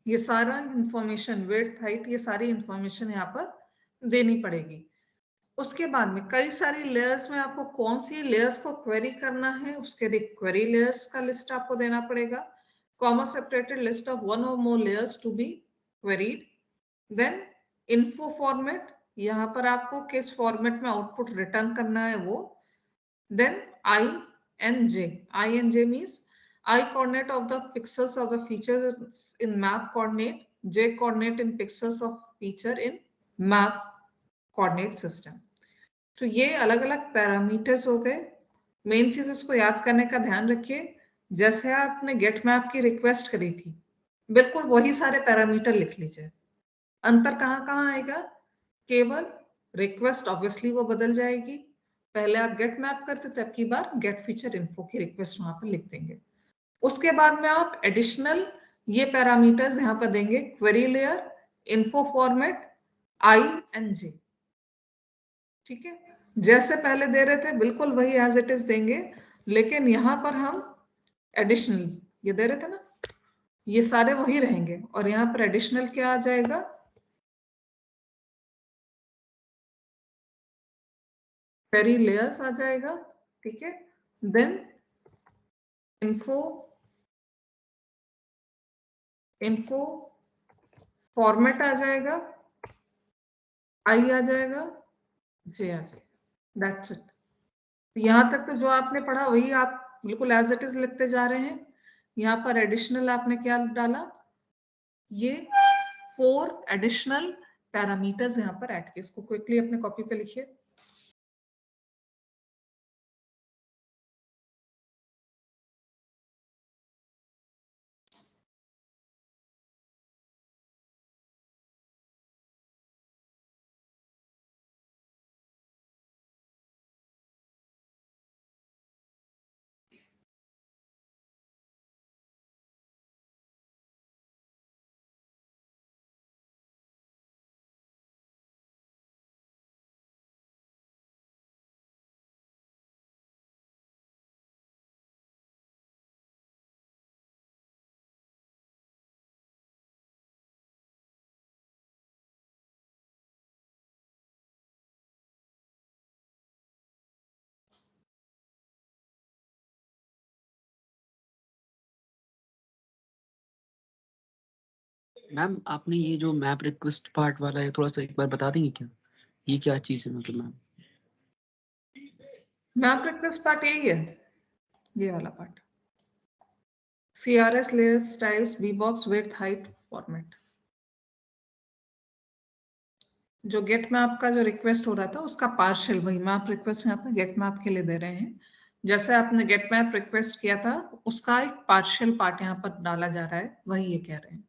ये सारा इंफॉर्मेशन, विड्थ, हाइट, ये सारी इंफॉर्मेशन यहाँ पर देनी पड़ेगी। उसके बाद में कई सारी लेयर्स में आपको कौन सी लेयर्स को क्वेरी करना है, उसके लिए क्वेरी लेयर्स का लिस्ट आपको देना पड़ेगा। Comma separated list of one or more layers to be queried. Then info format, यहाँ पर आपको किस फॉर्मेट में आउटपुट रिटर्न करना है वो। Then INJ means I coordinate of the pixels of the features in map coordinate, J coordinate in pixels of feature in map coordinate system. तो ये अलग अलग पैरामीटर्स हो गए। मेन चीज इसको याद करने का ध्यान रखिए, जैसे आपने गेट मैप की रिक्वेस्ट करी थी बिल्कुल वही सारे पैरामीटर लिख लीजिए। अंतर कहाँ कहाँ आएगा, केवल रिक्वेस्ट ऑब्वियसली वो बदल जाएगी। पहले आप गेट मैप करते थे, अब की बार गेट फीचर इन्फो की रिक्वेस्ट वहां पर लिख देंगे। उसके बाद में आप एडिशनल ये पैरामीटर्स यहाँ पर देंगे, query layer, info format, INJ, ठीक है। जैसे पहले दे रहे थे बिल्कुल वही एज इट इज देंगे, लेकिन यहाँ पर हम एडिशनल ये दे रहे थे ना, ये सारे वही रहेंगे और यहाँ पर एडिशनल क्या आ जाएगा, क्वेरी लेयर्स आ जाएगा, ठीक है। देन इन्फो फॉर्मेट आ जाएगा, I आ जाएगा, J आ जाएगा, दैट्स इट। यहाँ तक तो जो आपने पढ़ा वही आप बिल्कुल एज इट इज लिखते जा रहे हैं। यहाँ पर एडिशनल आपने क्या डाला, ये 4 एडिशनल पैरामीटर्स यहाँ पर ऐड किए। इसको क्विकली अपने कॉपी पे लिखिए। मैम आपने ये जो मैप रिक्वेस्ट पार्ट वाला है थोड़ा सा एक बार बता देंगे क्या, ये क्या चीज है मतलब मैम? मैप रिक्वेस्ट पार्ट यही है, ये वाला part, CRS layers styles bbox width height format. जो गेट मैप का जो रिक्वेस्ट हो रहा था उसका पार्शियल वही मैप रिक्वेस्ट यहाँ पर गेट मैप के लिए दे रहे हैं। जैसे आपने गेट मैप रिक्वेस्ट किया था उसका एक पार्शियल पार्ट यहाँ पर डाला जा रहा है, वही ये कह रहे हैं।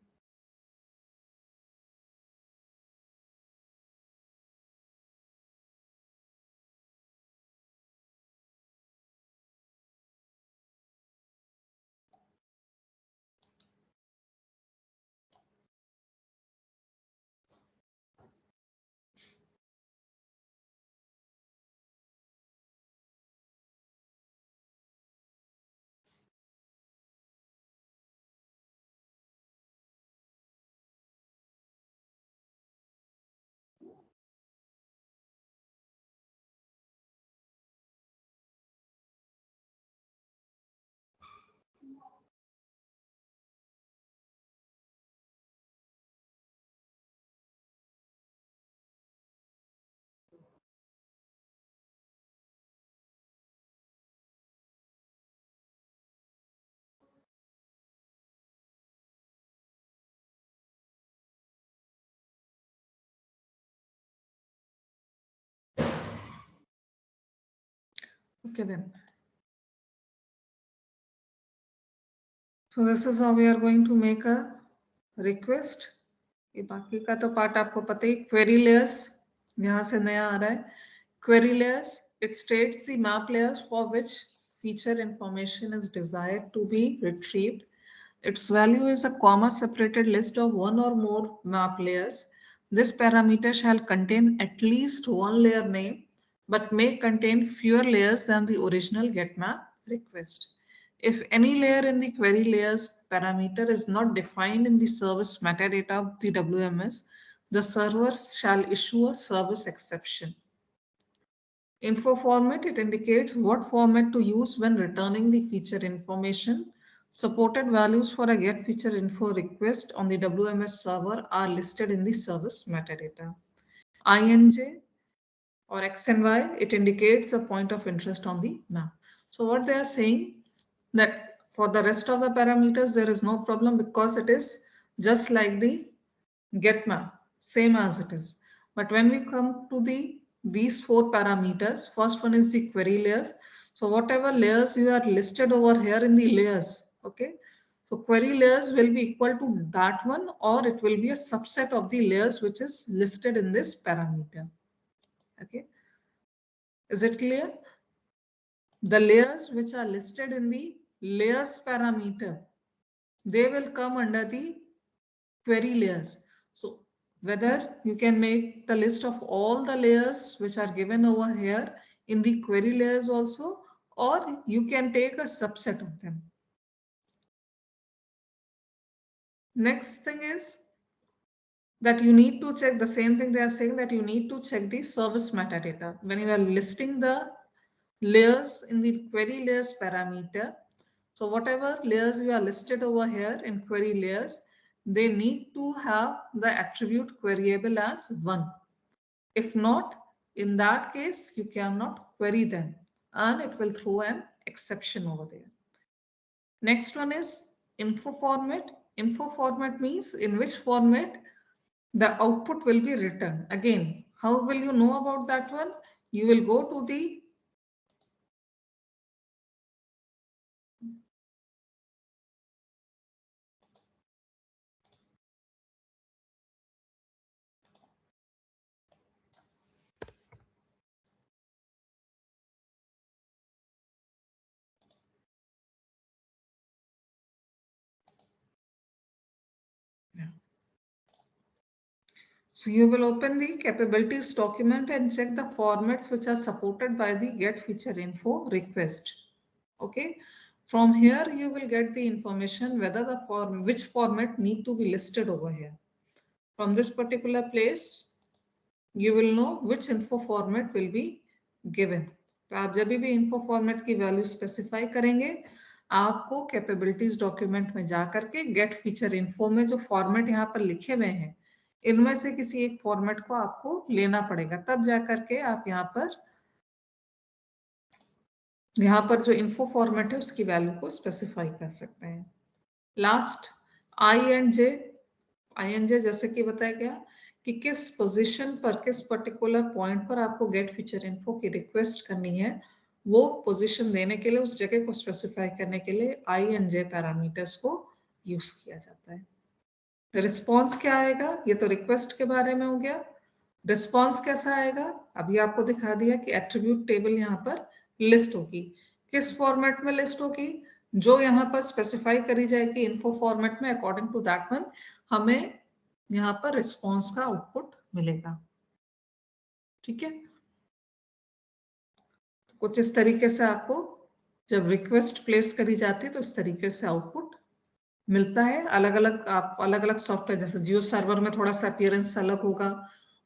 Okay then. So this is how we are going to make a request. ये बाकी का तो पार्ट आपको पता ही, क्वेरी लेयर्स यहाँ से नया आ रहा है। Query layers, it states the map layers for which feature information is desired to be retrieved. Its value is a comma separated list of one or more map layers. This parameter shall contain at least one layer name, but may contain fewer layers than the original getMap request. If any layer in the query layers parameter is not defined in the service metadata of the WMS, the server shall issue a service exception. Info format, it indicates what format to use when returning the feature information. Supported values for a get feature info request on the WMS server are listed in the service metadata. INJ or X and Y, it indicates a point of interest on the map. So what they are saying that for the rest of the parameters, there is no problem because it is just like the get map, same as it is. But when we come to these four parameters, first one is the query layers. So whatever layers you are listed over here in the layers, okay, so query layers will be equal to that one, or it will be a subset of the layers which is listed in this parameter. Okay, is it clear? The layers which are listed in the layers parameter, they will come under the query layers. So whether you can make the list of all the layers which are given over here in the query layers also, or you can take a subset of them. Next thing is that you need to check the same thing they are saying, that you need to check the service metadata. When you are listing the layers in the query layers parameter, so whatever layers you are listed over here in query layers, they need to have the attribute queryable as 1. If not, in that case, you cannot query them and it will throw an exception over there. Next one is info format. Info format means in which format the output will be written. Again, how will you know about that one? You will go to the So you will open the capabilities document and check the formats which are supported by the get feature info request. Okay. From here, you will get the information whether the which format need to be listed over here. From this particular place, you will know which info format will be given. तो आप जब भी info format की value specify करेंगे, आपको capabilities document में जा करके get feature info में जो format यहाँ पर लिखे हुए हैं, इनमें से किसी एक फॉर्मेट को आपको लेना पड़ेगा, तब जा करके आप यहाँ पर यहाँ पर जो इन्फो फॉर्मेट है उसकी वैल्यू को स्पेसिफाई कर सकते हैं। लास्ट आई एंड जे जैसे कि बताया गया कि किस पोजीशन पर, किस पर्टिकुलर पॉइंट पर आपको गेट फीचर इन्फो की रिक्वेस्ट करनी है, वो पोजीशन देने के लिए, उस जगह को स्पेसिफाई करने के लिए आई एंड जे पैरामीटर्स को यूज किया जाता है। रिस्पॉन्स क्या आएगा, ये तो रिक्वेस्ट के बारे में हो गया। रिस्पॉन्स कैसा आएगा, अभी आपको दिखा दिया कि एट्रीब्यूट टेबल यहाँ पर लिस्ट होगी। किस फॉर्मेट में लिस्ट होगी, जो यहाँ पर स्पेसिफाई करी जाएगी इन्फो फॉर्मेट में, अकॉर्डिंग टू दैट वन हमें यहाँ पर रिस्पॉन्स का आउटपुट मिलेगा। ठीक है, कुछ इस तरीके से आपको जब रिक्वेस्ट प्लेस करी जाती है तो इस तरीके से आउटपुट मिलता है। अलग अलग आप अलग अलग सॉफ्टवेयर, जैसे जियो सर्वर में थोड़ा सा अपीयरेंस अलग होगा,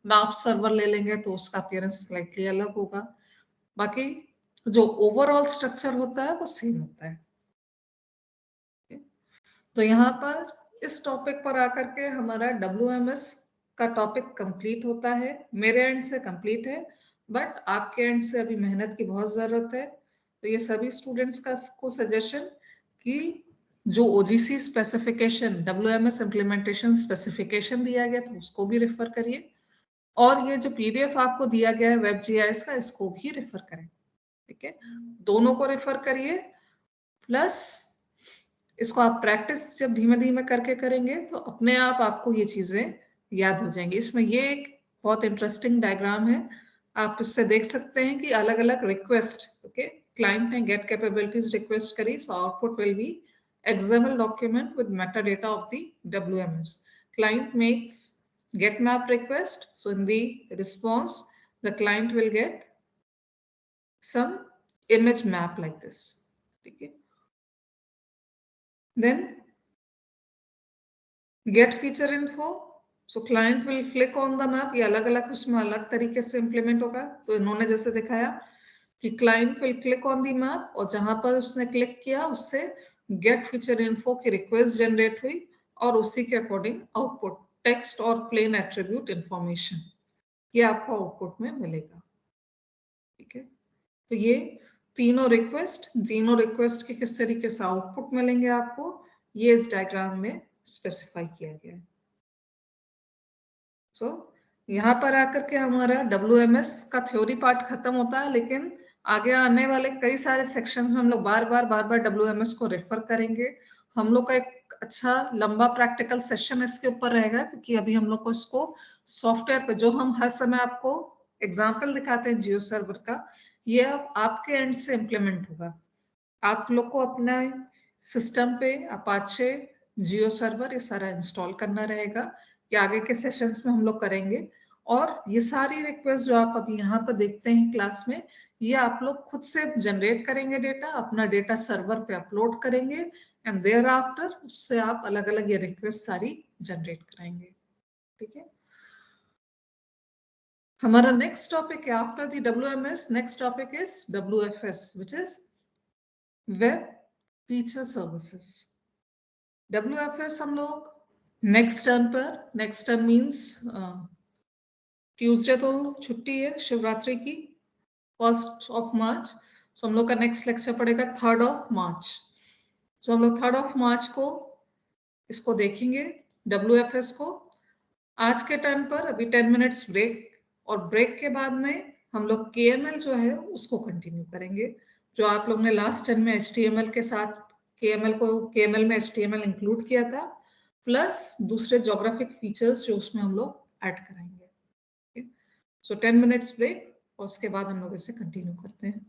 मैप सर्वर ले लेंगे तो उसका अपीयरेंस स्लाइटली अलग होगा, बाकी जो ओवरऑल स्ट्रक्चर होता है वो सेम होता है। तो यहाँ पर इस टॉपिक पर आकर के हमारा WMS का टॉपिक कंप्लीट होता है। मेरे एंड से कंप्लीट है, बट आपके एंड से अभी मेहनत की बहुत जरूरत है। तो ये सभी स्टूडेंट्स का को सजेशन कि जो OGC specification, WMS implementation specification दिया गया था उसको भी रेफर करिए, और ये जो PDF आपको दिया गया है WebGIS का, इसको भी रेफर करें। ठीक है, दोनों को रेफर करिए, प्लस इसको आप प्रैक्टिस जब धीमे धीमे करके करेंगे तो अपने आप आपको ये चीजें याद हो जाएंगी। इसमें ये एक बहुत इंटरेस्टिंग डायग्राम है, आप इससे देख सकते हैं कि अलग अलग रिक्वेस्ट, ओके, क्लाइंट ने गेट कैपेबिलिटीज रिक्वेस्ट करी, so output will be XML document with metadata of the WMS. Client makes get map request, so in the response the client will get some image map like this. Okay, then get feature info, so client will click on the map, ये अलग अलग उसमें अलग तरीके से implement होगा। तो इन्होंने जैसे दिखाया कि client will click on the map, और जहां पर उसने क्लिक किया उससे गेट फीचर इन्फो की रिक्वेस्ट जनरेट हुई, और उसी के अकॉर्डिंग आउटपुट टेक्स्ट और प्लेन एट्रीब्यूट इंफॉर्मेशन ये आपको आउटपुट में मिलेगा। ठीक है, तो ये तीनों रिक्वेस्ट के किस तरीके से आउटपुट मिलेंगे आपको, ये इस डायग्राम में स्पेसिफाई किया गया है। सो यहाँ पर आकर के हमारा WMS का थ्योरी पार्ट खत्म होता है, लेकिन आगे आने वाले कई सारे सेक्शंस में हम लोग बार बार WMS को रेफर करेंगे। हम लोग का एक अच्छा लंबा प्रैक्टिकल सेशन इसके ऊपर रहेगा, क्योंकि अभी हम लोग को इसको सॉफ्टवेयर पे, जो हम हर समय आपको एग्जाम्पल दिखाते हैं जियो सर्वर का, ये अब आपके एंड से इम्प्लीमेंट होगा। आप लोग को अपना सिस्टम पे अपाचे, जियो सर्वर ये सारा इंस्टॉल करना रहेगा, कि आगे के सेशंस में हम लोग करेंगे। और ये सारी रिक्वेस्ट जो आप अभी यहाँ पर देखते हैं क्लास में, ये आप लोग खुद से जनरेट करेंगे डेटा, अपना डेटा सर्वर पे अपलोड करेंगे, एंड देयर आफ्टर उससे आप अलग अलग ये रिक्वेस्ट सारी जनरेट कराएंगे। ठीक है, हमारा नेक्स्ट टॉपिक है after the WMS, next topic is WFS, which is web feature services. WFS हम लोग नेक्स्ट टर्न पर, नेक्स्ट टर्न मीन्स ट्यूसडे तो छुट्टी है शिवरात्रि की, 1 मार्च। सो हम लोग का नेक्स्ट लेक्चर पड़ेगा 3 मार्च। सो हम लोग 3 मार्च को इसको देखेंगे WFS को। आज के टर्न पर अभी 10 मिनट्स ब्रेक, और ब्रेक के बाद में हम लोग KML जो है उसको कंटिन्यू करेंगे, जो आप लोग ने लास्ट टर्न में HTML के साथ KML में HTML इंक्लूड किया था, प्लस दूसरे जोग्राफिक फीचर्स जो उसमें हम लोग ऐड कराएंगे। सो 10 मिनट्स ब्रेक, और उसके बाद हम लोग इसे कंटिन्यू करते हैं।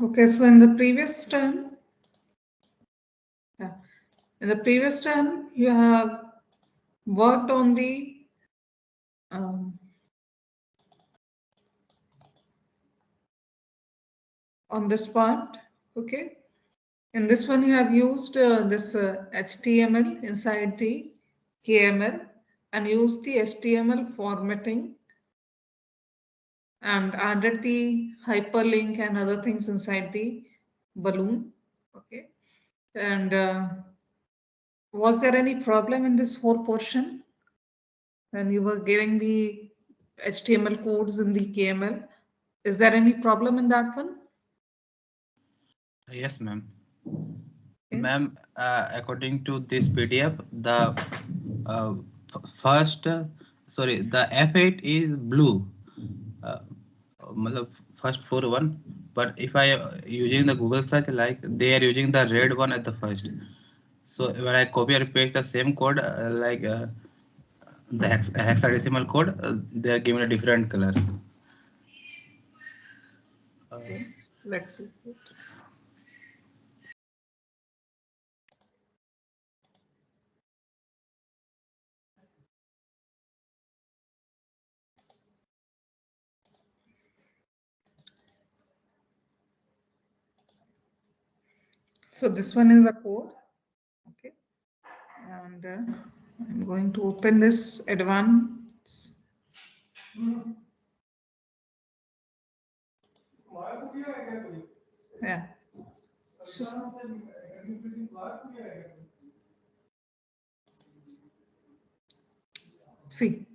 Okay, so in the previous term, you have worked on the on this part. Okay, in this one you have used this HTML inside the KML and used the HTML formatting and added the hyperlink and other things inside the balloon. Okay, and was there any problem in this whole portion when you were giving the HTML codes in the KML? Is there any problem in that one? Yes, ma'am. Okay. Ma'am, according to this PDF, the the F8 is blue. First for one, but if I using the Google search, like they are using the red one at the first. So when I copy or paste the same code, the hexadecimal code, they are giving a different color. Let's see. So this one is a code. Okay, and I'm going to open this advanced. Yeah. See,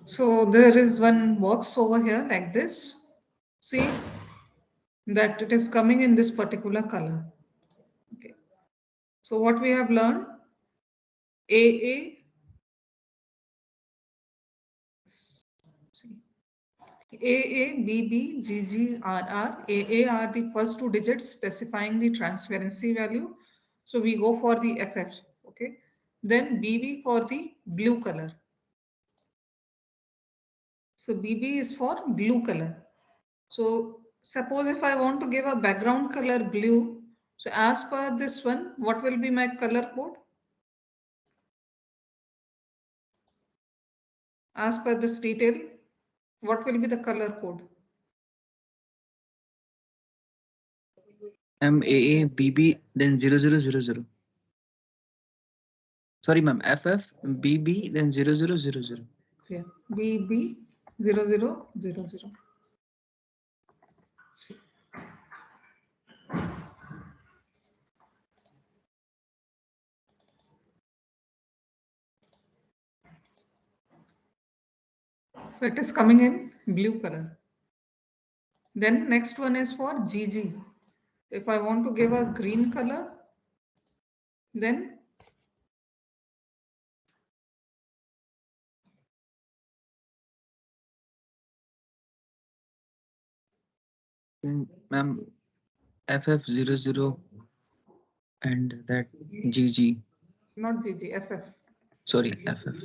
so there is one box over here like this. See that it is coming in this particular color. Okay. So what we have learned, AA, BB, GG, RR. AA are the first two digits specifying the transparency value. So we go for the FF. Okay. Then BB for the blue color. So BB is for blue color. So suppose if I want to give a background color blue, so as per this one, what will be my color code? As per this detail, what will be the color code? BB, then 0000. Sorry, ma'am. FF, BB, then 0000. Yeah, BB 0000. So it is coming in blue color. Then next one is for GG. If I want to give a green color, then Ma'am, FF00 and that GG. not GG, FF. Sorry, FF.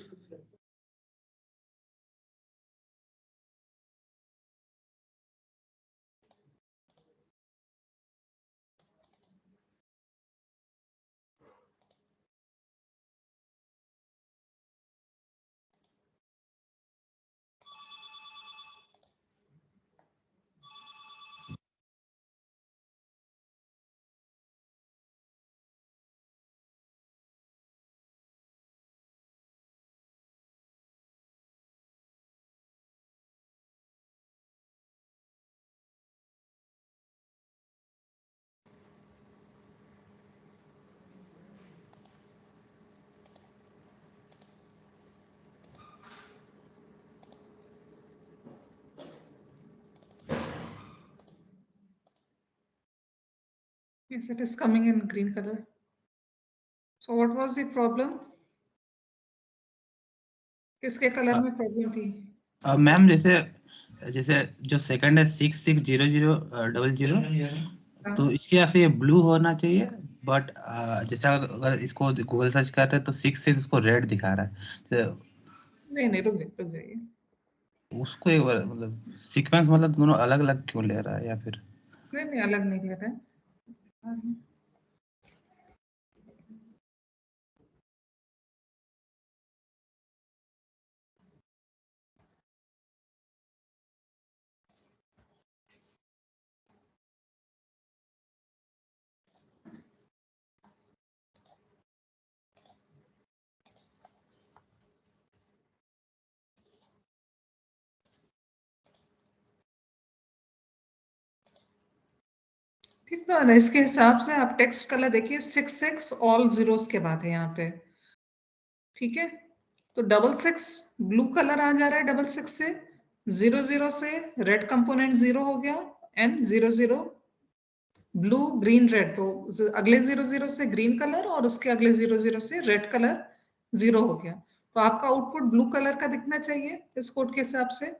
Yes, it is coming in green color. So what was the problem? किसके colour में problem थी? Ma'am जैसे जो second है 660000, तो इसके यहाँ से ये ब्लू होना चाहिए, बट जैसे अगर इसको गूगल सर्च कर रहे हैं तो 6 से इसको रेड दिखा रहा है, तो नहीं रुक जाइए उसको एक बार सीक्वेंस दोनों अलग अलग क्यों ले रहा है, या फिर नहीं अलग नहीं ले रहे हैं। ठीक है, और इसके हिसाब से आप टेक्स्ट कलर देखिए 6 ऑल जीरोस के बाद है यहाँ पे। ठीक है, तो 6 ब्लू कलर आ जा रहा है 6 से, 0 से रेड कंपोनेंट 0 हो गया, एंड 0 ब्लू ग्रीन रेड, तो अगले 0 से ग्रीन कलर और उसके अगले 0 से रेड कलर 0 हो गया। तो आपका आउटपुट ब्लू कलर का दिखना चाहिए इस कोड के हिसाब से,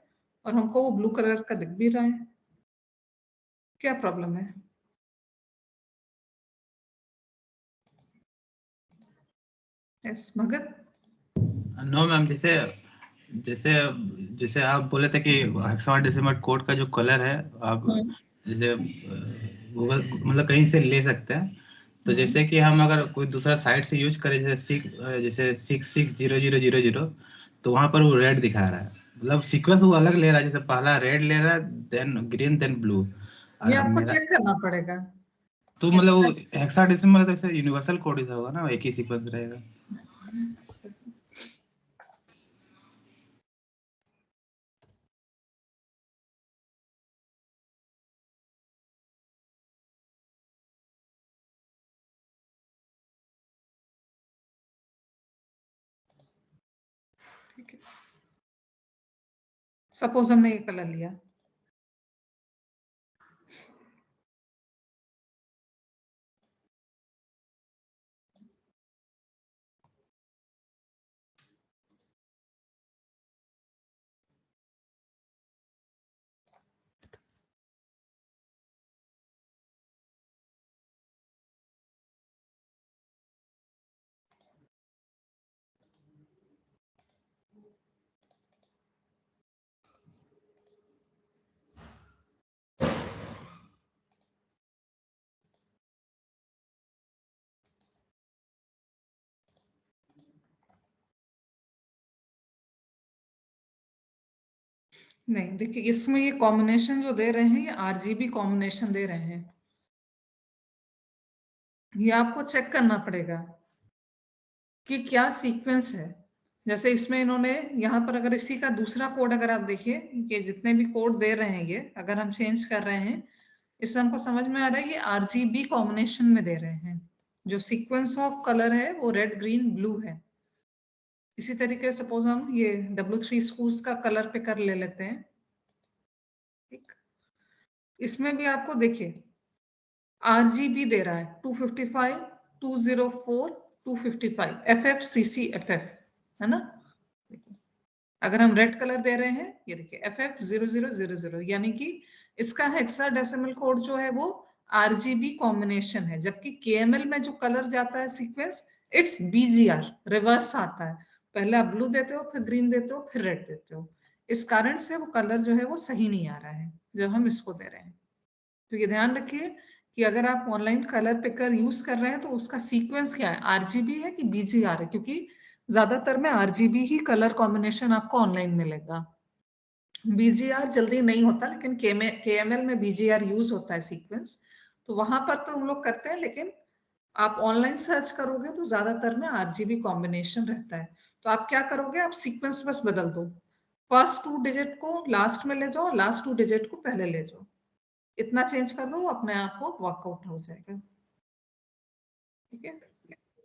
और हमको वो ब्लू कलर का दिख भी रहा है। क्या प्रॉब्लम है? यस भगत। नो मैम, जैसे जैसे जैसे आप बोले थे कि हेक्साडेसिमल कोड का जो कलर है आप जैसे गूगल मतलब कहीं से ले सकते हैं, तो जैसे कि हम अगर कोई दूसरा साइट से यूज करें जैसे 660000, तो वहां पर वो रेड दिखा रहा है, मतलब सीक्वेंस वो अलग ले रहा है, जैसे पहला रेड ले रहा है, देन ग्रीन, देन ब्लू। ये आपको चेक करना पड़ेगा। तो मतलब वो हेक्साडेसिमल तो ऐसे यूनिवर्सल कोड ही होगा ना, एक ही सीक्वेंस रहेगा। ठीक है, सपोज हमने ये कलर लिया, नहीं देखिए इसमें ये कॉम्बिनेशन जो दे रहे हैं ये आरजीबी कॉम्बिनेशन दे रहे हैं, ये आपको चेक करना पड़ेगा कि क्या सीक्वेंस है। जैसे इसमें इन्होंने यहाँ पर अगर इसी का दूसरा कोड अगर आप देखिए कि जितने भी कोड दे रहे हैं ये अगर हम चेंज कर रहे हैं, इससे हमको समझ में आ रहा है कि आरजीबी कॉम्बिनेशन में दे रहे हैं, जो सीक्वेंस ऑफ कलर है वो रेड ग्रीन ब्लू है। इसी तरीके से सपोज हम ये W3 स्कूल्स का कलर पिकर ले लेते हैं। ठीक, इसमें भी आपको देखिए आरजीबी दे रहा है 255, 204, 255 FFCCFF है ना। अगर हम रेड कलर दे रहे हैं ये देखिए FF0000, यानी कि इसका हेक्साडेसिमल कोड जो है वो आरजीबी कॉम्बिनेशन है, जबकि केएमएल में जो कलर जाता है सीक्वेंस इट्स बीजीआर, रिवर्स आता है, पहले आप ब्लू देते हो फिर ग्रीन देते हो फिर रेड देते हो। इस कारण से वो कलर जो है वो सही नहीं आ रहा है जब हम इसको दे रहे हैं। तो ये ध्यान रखिए कि अगर आप ऑनलाइन कलर पिकर यूज कर रहे हैं तो उसका सीक्वेंस क्या है, आरजीबी है कि बीजीआर है, क्योंकि ज्यादातर में आरजीबी ही कलर कॉम्बिनेशन आपको ऑनलाइन मिलेगा। बीजीआर जल्दी नहीं होता, लेकिन केएमएल में बीजीआर यूज होता है सीक्वेंस, तो वहां पर तो हम लोग करते हैं, लेकिन आप ऑनलाइन सर्च करोगे तो ज्यादातर में आरजीबी कॉम्बिनेशन रहता है। तो आप क्या करोगे, आप सीक्वेंस बस बदल दो, फर्स्ट 2 डिजिट को लास्ट में ले जाओ, लास्ट 2 डिजिट को पहले ले जाओ, इतना चेंज कर दो, अपने आप वो वर्कआउट हो जाएगा। ठीक है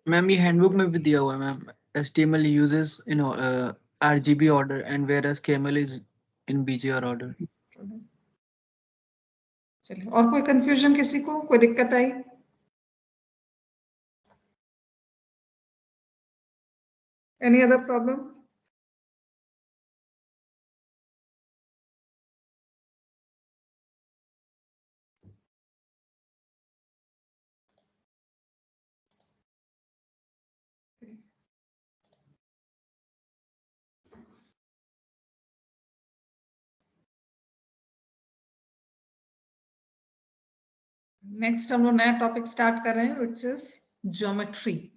मैम, ये हैंडबुक में भी दिया हुआ है ma'am, HTML uses in RGB order and whereas KML is in BGR order. चलिए, और कोई कंफ्यूजन किसी को, कोई दिक्कत आई? Any other problem? नेक्स्ट हम लोग नया टॉपिक स्टार्ट कर रहे हैं which is geometry.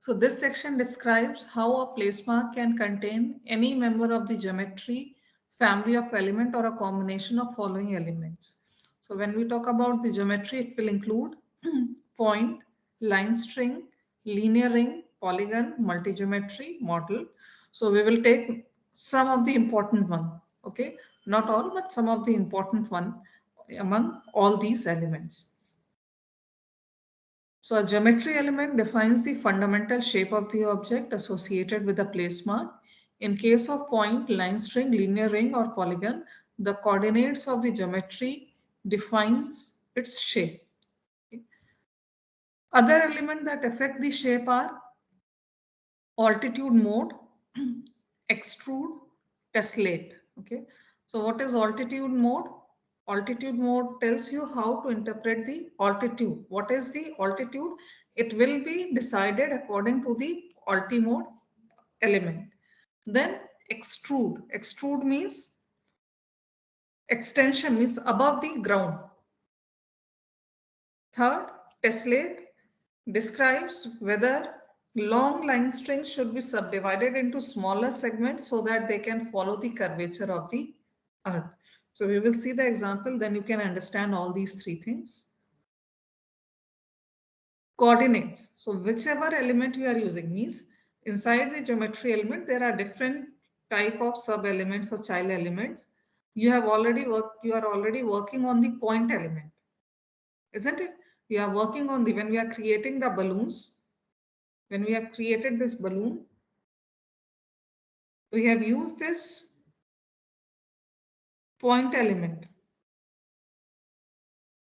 So this section describes how a placemark can contain any member of the geometry family of element or a combination of following elements. So when we talk about the geometry, it will include point, line string, linear ring, polygon, multigeometry, model. So we will take some of the important one, okay? Not all, but some of the important one among all these elements. So a geometry element defines the fundamental shape of the object associated with the placemark. In case of point, line string, linear ring, or polygon, the coordinates of the geometry defines its shape. Other elements that affect the shape are altitude mode, extrude, tessellate. Okay. So what is altitude mode? Altitude mode tells you how to interpret the altitude. What is the altitude? It will be decided according to the altimode element. Then extrude. Extrude means extension, means above the ground. Third, tessellate describes whether long line strings should be subdivided into smaller segments so that they can follow the curvature of the earth. So we will see the example, then you can understand all these three things. Coordinates. So whichever element you are using, means inside the geometry element, there are different type of sub elements or child elements. You are already working on the point element, isn't it? We are working on when we are creating the balloons. When we have created this balloon, we have used this point element.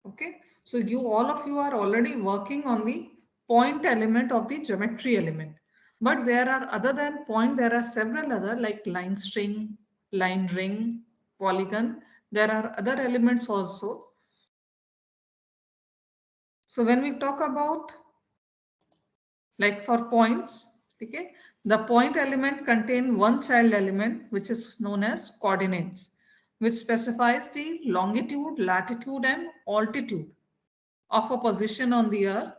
Okay, so all of you are already working on the point element of the geometry element. But there are, other than point, there are several other like line string, line ring, polygon. There are other elements also. So when we talk about, like for points, okay, the point element contain one child element which is known as coordinates, which specifies the longitude, latitude, and altitude of a position on the earth.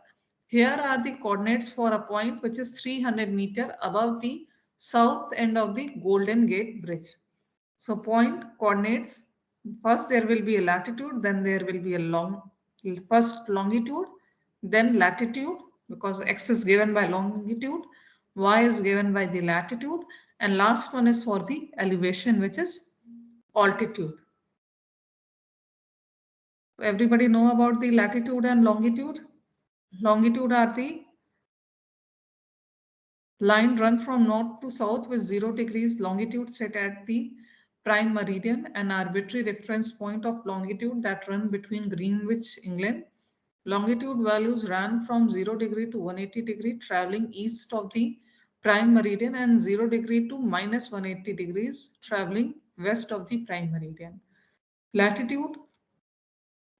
Here are the coordinates for a point which is 300 meters above the south end of the Golden Gate Bridge. So point coordinates, first there will be a latitude, then there will be a first longitude, then latitude, because x is given by longitude, y is given by the latitude, and last one is for the elevation, which is altitude. Everybody know about the latitude and longitude? Longitude are the line run from north to south with 0 degrees longitude set at the prime meridian, an arbitrary reference point of longitude that run between Greenwich, England. Longitude values ran from 0 degree to 180 degree, traveling east of the prime meridian, and 0 degree to minus 180 degrees, traveling west of the prime meridian. Latitude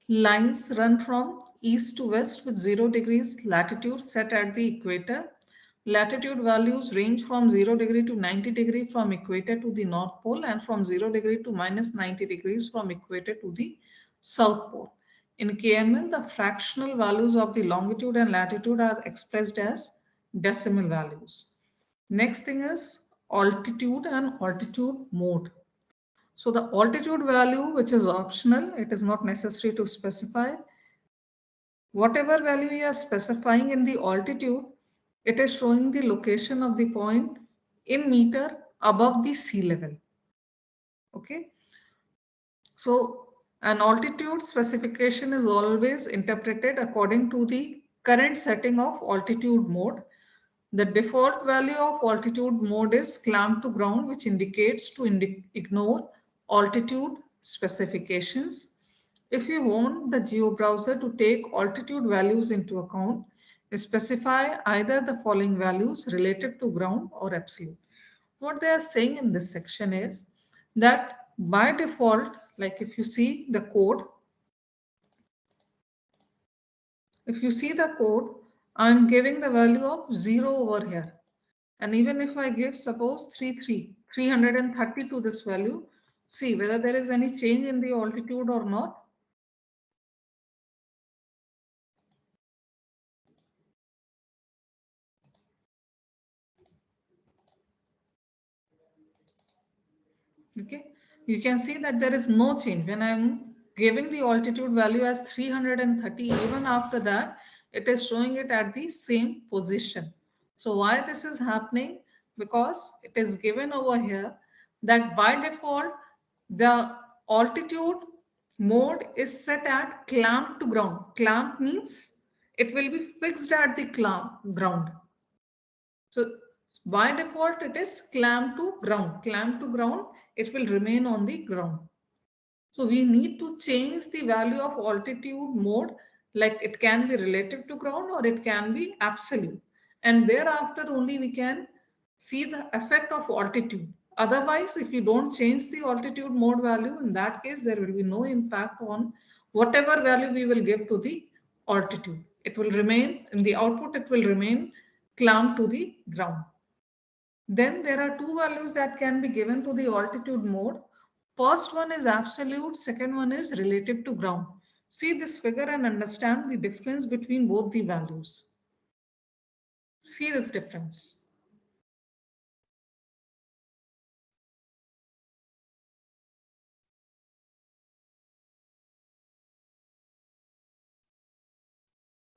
lines run from east to west with 0 degrees latitude set at the equator. Latitude values range from 0 degree to 90 degree from equator to the North Pole, and from 0 degree to minus 90 degrees from equator to the South Pole. In KML, the fractional values of the longitude and latitude are expressed as decimal values. Next thing is altitude and altitude mode. So the altitude value, which is optional, it is not necessary to specify. Whatever value you are specifying in the altitude, it is showing the location of the point in meter above the sea level. Okay. So an altitude specification is always interpreted according to the current setting of altitude mode. The default value of altitude mode is clamp to ground, which indicates to ignore altitude specifications. If you want the geo browser to take altitude values into account, specify either the following values related to ground or absolute. What they are saying in this section is that by default, like if you see the code, I'm giving the value of 0 over here. And even if I give, suppose 330 to this value, see whether there is any change in the altitude or not. Okay, you can see that there is no change when I'm giving the altitude value as 330. Even after that, it is showing it at the same position. So why this is happening? Because it is given over here that by default the altitude mode is set at clamp to ground. Clamp means it will be fixed at the ground. So by default, it is clamp to ground. Clamp to ground, it will remain on the ground. So we need to change the value of altitude mode, like it can be relative to ground or it can be absolute. And thereafter only we can see the effect of altitude. Otherwise, if you don't change the altitude mode value, in that case, there will be no impact on whatever value we will give to the altitude. It will remain in the output, it will remain clamped to the ground. Then there are two values that can be given to the altitude mode. First one is absolute, second one is relative to ground. See this figure and understand the difference between both the values. See this difference.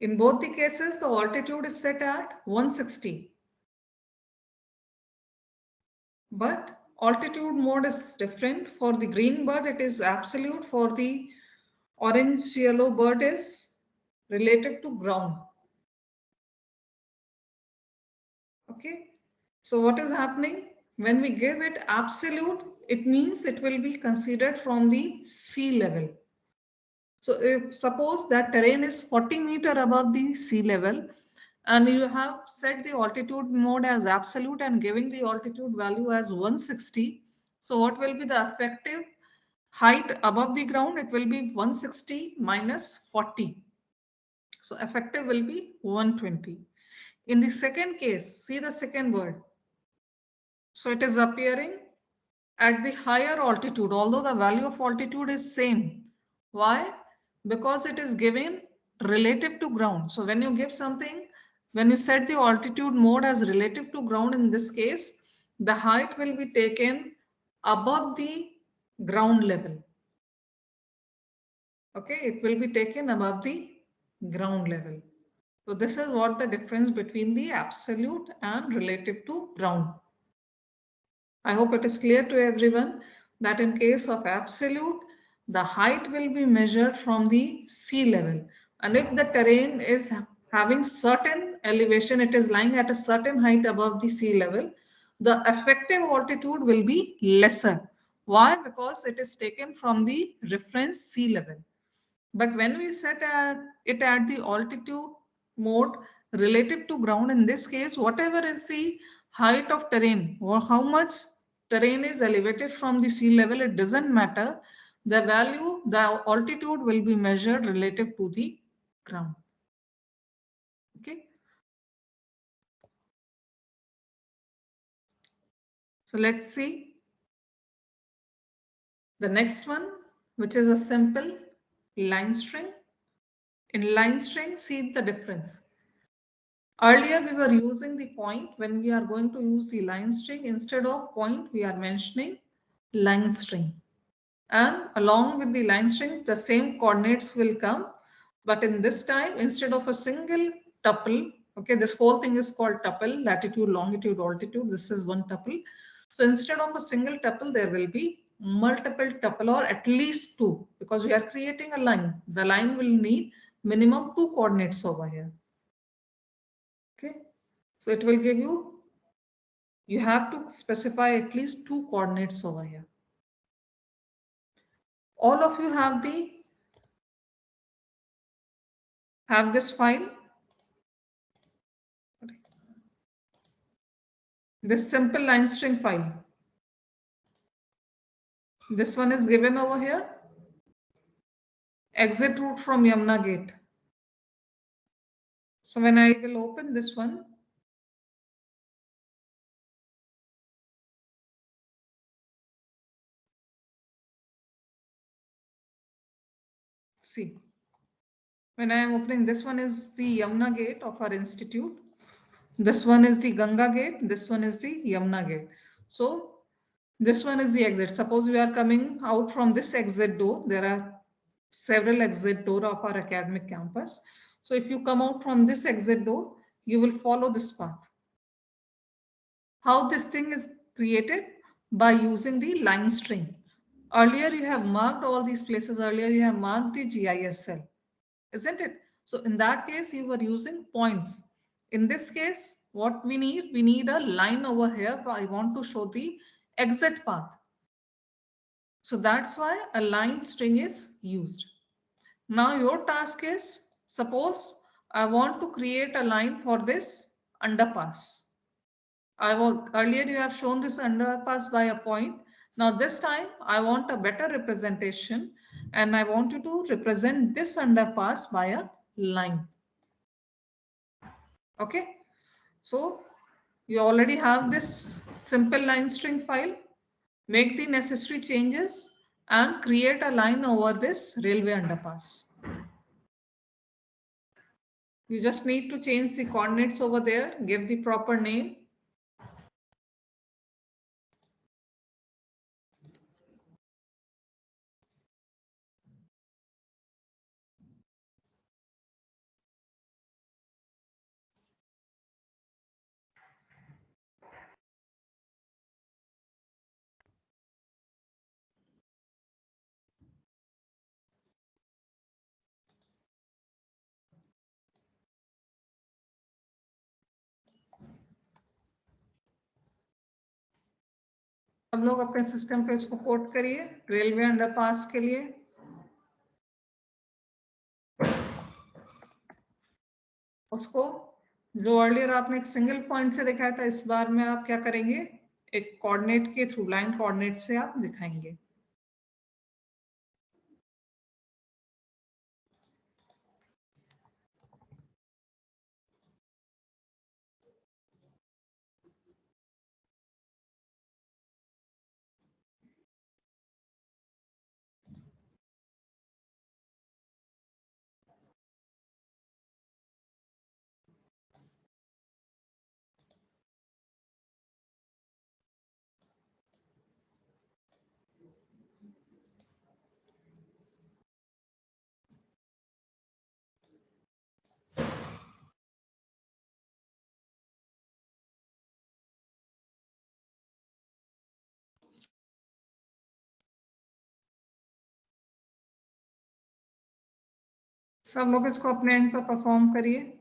In both the cases, the altitude is set at 160. But altitude mode is different. For the green bird, it is absolute. For the orange yellow bird is relative to ground. Okay. So what is happening? When we give it absolute, it means it will be considered from the sea level. So if suppose that terrain is 40 meters above the sea level and you have set the altitude mode as absolute and giving the altitude value as 160. So what will be the effective height above the ground? It will be 160 minus 40. So effective will be 120. In the second case, see the second word. So it is appearing at the higher altitude, although the value of altitude is same. Why? Because it is given relative to ground. So when you give something, when you set the altitude mode as relative to ground, in this case, the height will be taken above the ground level. Okay, it will be taken above the ground level. So this is what the difference between the absolute and relative to ground. I hope it is clear to everyone that in case of absolute, the height will be measured from the sea level. And if the terrain is having certain elevation, it is lying at a certain height above the sea level, the effective altitude will be lesser. Why? Because it is taken from the reference sea level. But when we set it at the altitude mode relative to ground, in this case, whatever is the height of terrain or how much terrain is elevated from the sea level, it doesn't matter. The value, the altitude will be measured relative to the ground. Okay. So let's see the next one, which is a simple line string. In line string, see the difference. Earlier, we were using the point. When we are going to use the line string, instead of point, we are mentioning line string. And along with the line string, the same coordinates will come. But in this time, instead of a single tuple, okay, this whole thing is called tuple, latitude, longitude, altitude. This is one tuple. So instead of a single tuple, there will be multiple tuple or at least two, because we are creating a line. The line will need minimum 2 coordinates over here. Okay, so it will give you have to specify at least 2 coordinates over here. All of you have this file, this simple line string file. This one is given over here. Exit route from Yamuna Gate. So when I will open this one, see, when I am opening, this one is the Yamuna Gate of our institute. This one is the Ganga Gate. This one is the Yamuna Gate. So This one is the exit. Suppose we are coming out from this exit door. There are several exit door of our academic campus. So if you come out from this exit door, you will follow this path. How this thing is created? By using the line string. Earlier you have marked all these places. Earlier you have marked the GIS cell, isn't it? So in that case, you were using points. In this case, what we need a line over here. I want to show the exit path. So that's why a line string is used. Now your task is, suppose I want to create a line for this underpass. Earlier you have shown this underpass by a point. Now this time I want a better representation and I want you to represent this underpass by a line. Okay. So you already have this simple line string file. Make the necessary changes and create a line over this railway underpass. You just need to change the coordinates over there, give the proper name. सब लोग अपने system पे इसको code करिए railway underpass के लिए। उसको जो अर्लियर आपने एक सिंगल पॉइंट से दिखाया था, इस बार में आप क्या करेंगे, एक कोऑर्डिनेट के थ्रू, लाइन कोऑर्डिनेट से आप दिखाएंगे। सब लोग इसको अपने एंड पर परफॉर्म करिए।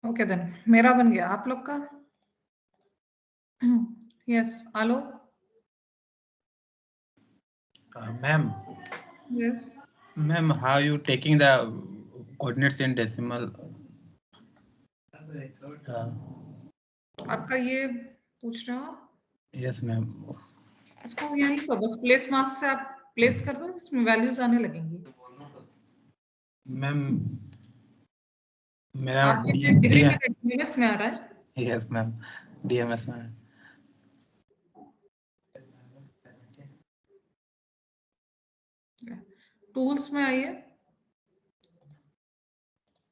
ओके देन, मेरा बन गया, आप लोग का? Yes, Alok? Ma'am, yes, ma'am, how you taking the coordinates in decimal? आपका ये पूछ रहे हो? Yes ma'am. इसको यहीं पर बस प्लेस मार्क्स से आप प्लेस कर दो, इसमें वैल्यूज आने लगेंगी। मैम, मेरा आपके डिग्री में DMS में आ रहा है? यस मैम, DMS में। टूल्स में आइए,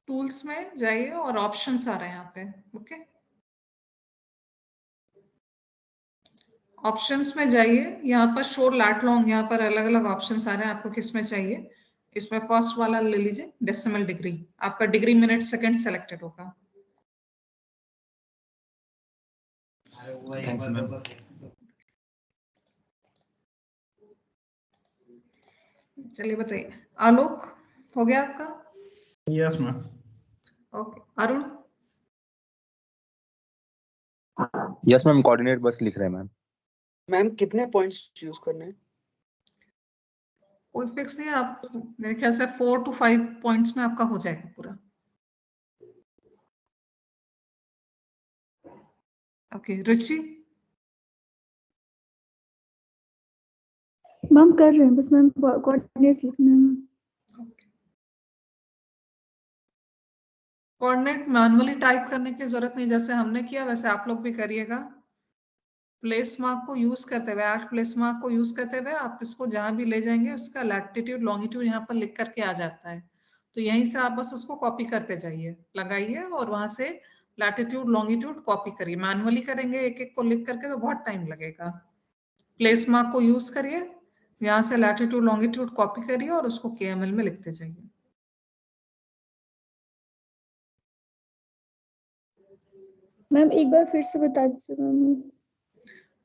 टूल्स में जाइए और ऑप्शंस आ रहे हैं यहाँ पे। ओके, ऑप्शंस में जाइए, यहाँ पर शो लैट लॉन्ग, यहाँ पर अलग अलग ऑप्शंस आ रहे हैं, आपको किस में चाहिए। इसमें फर्स्ट वाला ले लीजिए, डेसिमल डिग्री, आपका डिग्री मिनट सेकंड सेलेक्टेड होगा। Thanks ma'am. चलिए बताइए, आलोक हो गया आपका? Yes ma'am. Okay, Arun? Yes ma'am, coordinate बस लिख रहे हैं मैम। मैम कितने पॉइंट्स चूज करने हैं? कोई फिक्स नहीं है, आप मेरे ख्याल से 4 to 5 पॉइंट्स में आपका हो जाएगा पूरा। ओके, रुचि? मैम कर रहे हैं, बस मैम कोऑर्डिनेट्स लिखना है मैम। कोऑर्डिनेट मैनुअली टाइप करने की जरूरत नहीं, जैसे हमने किया वैसे आप लोग भी करिएगा। प्लेस मार्क को यूज करते हुए, 8 प्लेस मार्क को यूज करते हुए आप इसको जहां भी ले जाएंगे उसका लैटिट्यूड लॉन्गिट्यूड यहाँ पर लिख करके आ जाता है, तो यहीं से आप बस उसको कॉपी करते जाइए, लगाइए और वहां से लैटिट्यूड लॉन्गिट्यूड कॉपी करिए। मैनुअली करेंगे एक एक को लिख करके तो बहुत टाइम लगेगा। प्लेस मार्क को यूज करिए, यहाँ से लैटिट्यूड लॉन्गिट्यूड कॉपी करिए और उसको KML में लिखते जाइए। मैम एक बार फिर से बता दीजिए मैम।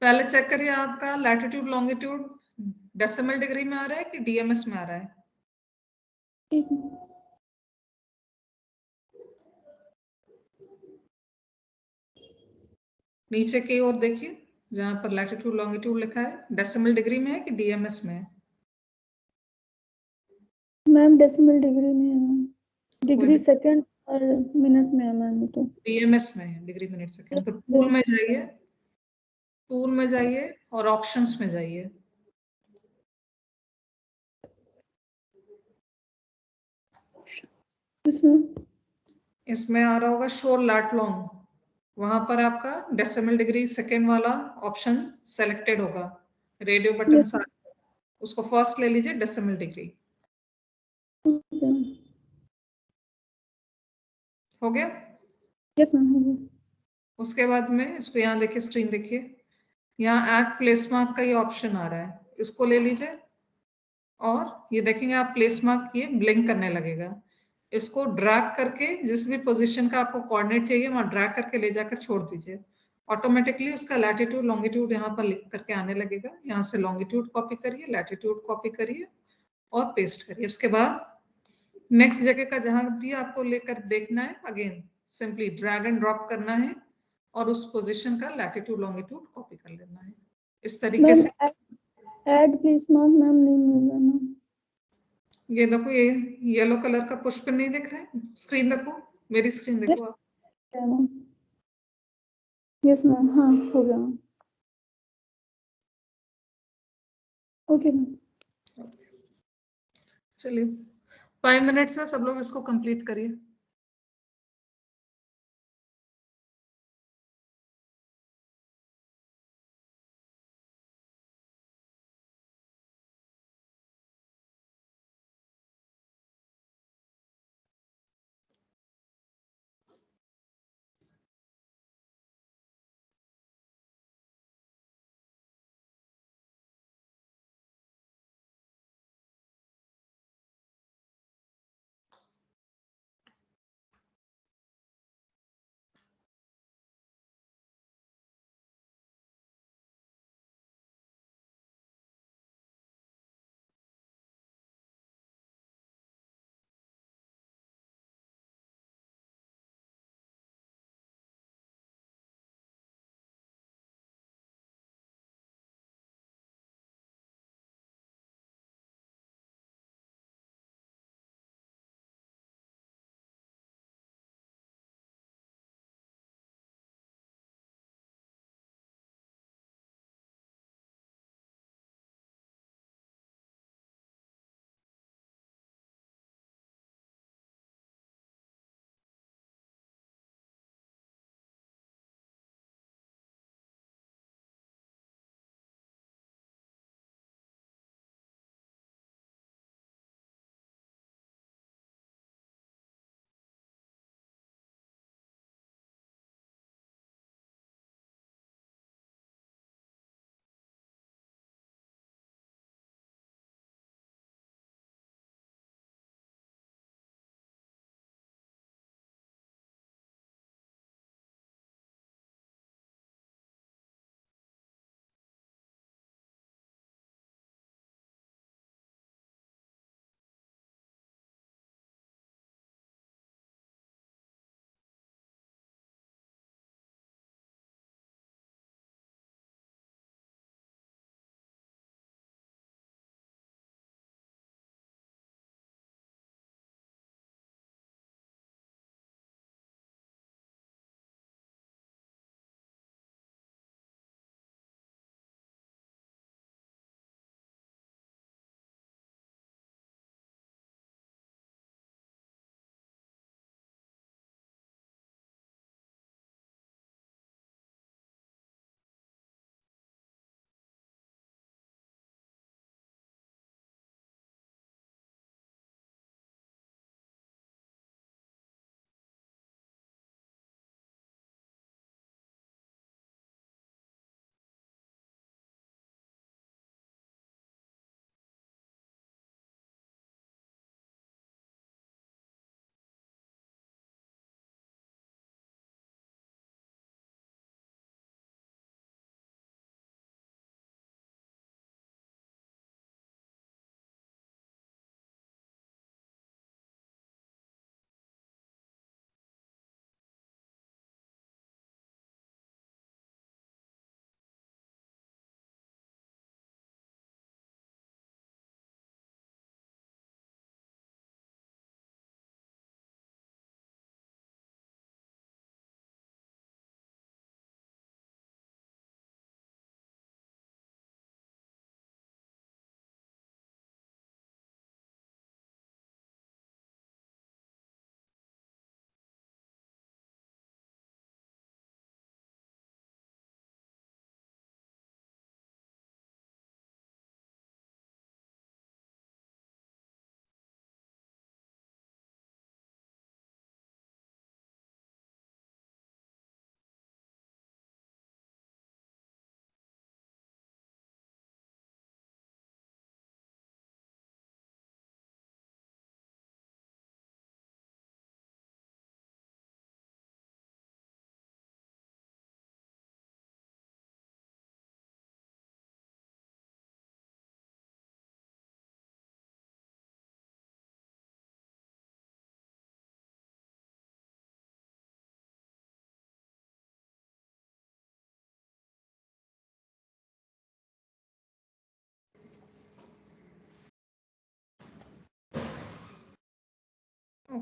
पहले चेक करिए आपका लैटिट्यूड लॉन्गिट्यूड डेसिमल डिग्री में आ रहा है कि DMS में आ रहा है। एक मिनट। नीचे की ओर देखिए, जहां पर लैटिट्यूड लॉन्गिट्यूड लिखा है, डेसिमल डिग्री में है कि DMS में है? मैम डेसिमल डिग्री में है मैम, डिग्री कोई सेकंड और मिनट में है मैम। तो DMS में है, डिग्री मिनट सेकंड। तो टूल में जाइए, टूल में जाइए और ऑप्शंस में जाइए। इसमें आ रहा होगा शो लैट लॉन्ग, वहां पर आपका डेसिमल डिग्री सेकंड वाला ऑप्शन सेलेक्टेड होगा, रेडियो बटन यस सा, उसको फर्स्ट ले लीजिए, डेसिमल डिग्री। हो गया? यस मैम हो गया। उसके बाद में इसको यहाँ देखिए, स्क्रीन देखिए, यहाँ ऐड प्लेस मार्क का ये ऑप्शन आ रहा है, इसको ले लीजिए और ये देखेंगे आप प्लेस मार्क ये ब्लिंक करने लगेगा। इसको ड्रैग करके जिस भी पोजीशन का आपको कोऑर्डिनेट चाहिए वहां ड्रैग करके ले जाकर छोड़ दीजिए, ऑटोमेटिकली उसका लैटिट्यूड लॉन्गिट्यूड यहाँ पर लिख करके आने लगेगा। यहाँ से लॉन्गिट्यूड कॉपी करिए, लैटिट्यूड कॉपी करिए और पेस्ट करिए। उसके बाद नेक्स्ट जगह का जहां भी आपको लेकर देखना है, again simply drag and drop करना है और उस पोजीशन का लैटिट्यूड लॉन्गिट्यूड कॉपी कर लेना है। इस तरीके मैम से ऐड प्लेस मार्क मैम नहीं मिल रहा मैम। ये देखो, ये येलो कलर का पुष्प नहीं दिख रहा है, स्क्रीन देखो, मेरी स्क्रीन देखो आप। यस मैम, हाँ हो गया मैम। Okay ma'am. चलिए 5 मिनट्स में सब लोग इसको कंप्लीट करिए।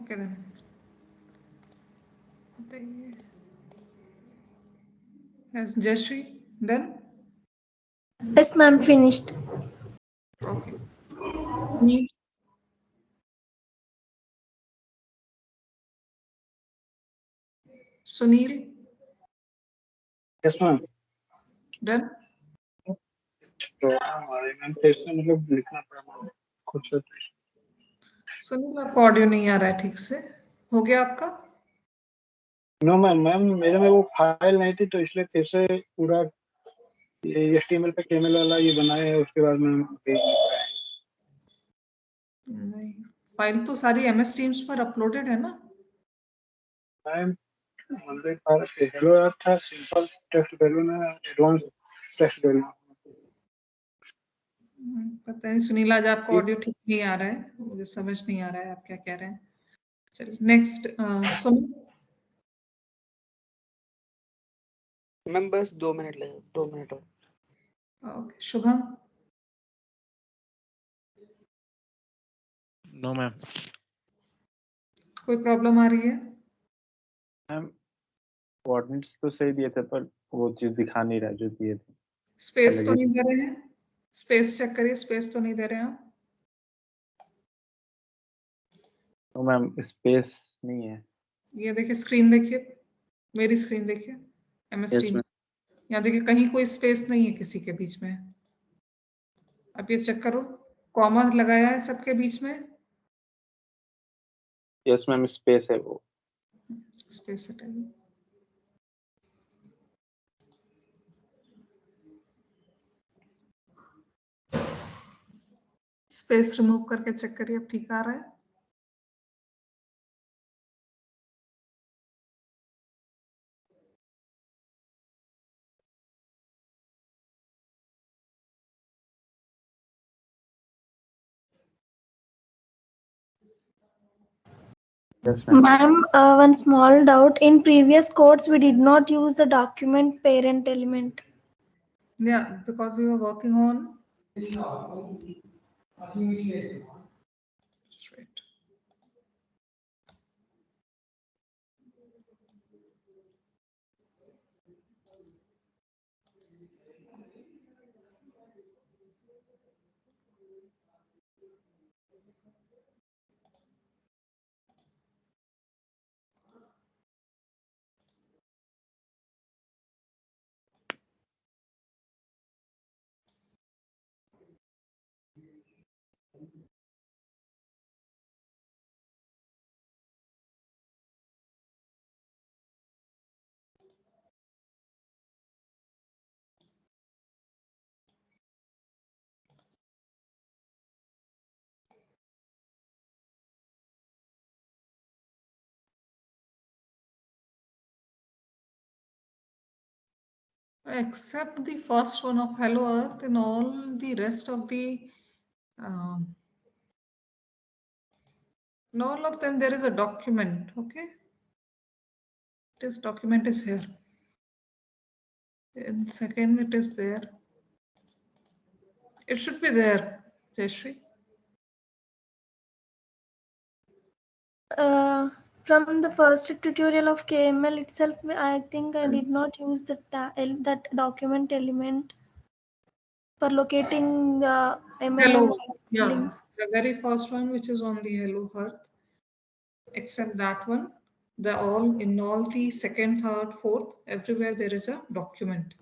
Okay then. Has Jashri done? Yes, ma'am, finished. Okay. Sunil? Sunil? Yes, ma'am. Done? Program हमारे मैम फिर से मतलब लिखना पड़ा मैम खुद से। सुनील आपको ऑडियो नहीं आ रहा है ठीक से, हो गया आपका? नो मैम, मेरे में वो फाइल नहीं थी तो इसलिए फिर से पूरा ये HTML पे KML वाला ये बनाया है, उसके बाद मैम पेज लिख रहा है। नहीं, फाइल तो सारी MS Teams पर अपलोडेड है ना? मैम मतलब हेलो ऐप था, सिंपल टेक्स्ट वैल्यू ना एडवांस टेक्स्ट वैल्यू। पता नहीं सुनील, आज आपका ऑडियो ठीक नहीं आ रहा है, मुझे समझ नहीं आ रहा है आप क्या कह रहे हैं। चलिए नेक्स्ट सुमित। मैम बस 2 मिनट लगे, 2 मिनट और। ओके, शुभम। No ma'am. कोई प्रॉब्लम आ रही है? मैम कोऑर्डिनेट्स तो सही दिए थे पर वो चीज दिखा नहीं रहा जो दिए थे। स्पेस तो नहीं दे रहे हैं? स्पेस चेक करिए, स्पेस तो नहीं दे रहे हैं आप? तो मैम स्पेस नहीं है। ये देखिए स्क्रीन, देखिए मेरी स्क्रीन देखिए MS Yes, Teams। ma'am. यहाँ देखिए कहीं कोई स्पेस नहीं है किसी के बीच में। अब ये चेक करो, कॉमा लगाया है सबके बीच में? यस मैम स्पेस है वो। स्पेस हटाइए। स्पेस रिमूव करके चेक करिए, अब ठीक आ रहा है? Yes, ma'am. Ma'am, one small doubt. In previous codes, we did not use the document parent element. Yeah, because we were working on straight. Except the first one of Hello Earth, and all the rest of the in all of them there is a document. Okay, this document is here. In second it is there. It should be there, Jayashree. From the first tutorial of KML itself, I think I did not use that document element for locating the Hello, ML yeah, links. the very first one which is on the Hello Earth. Except that one, in all the second, third, fourth, everywhere there is a document.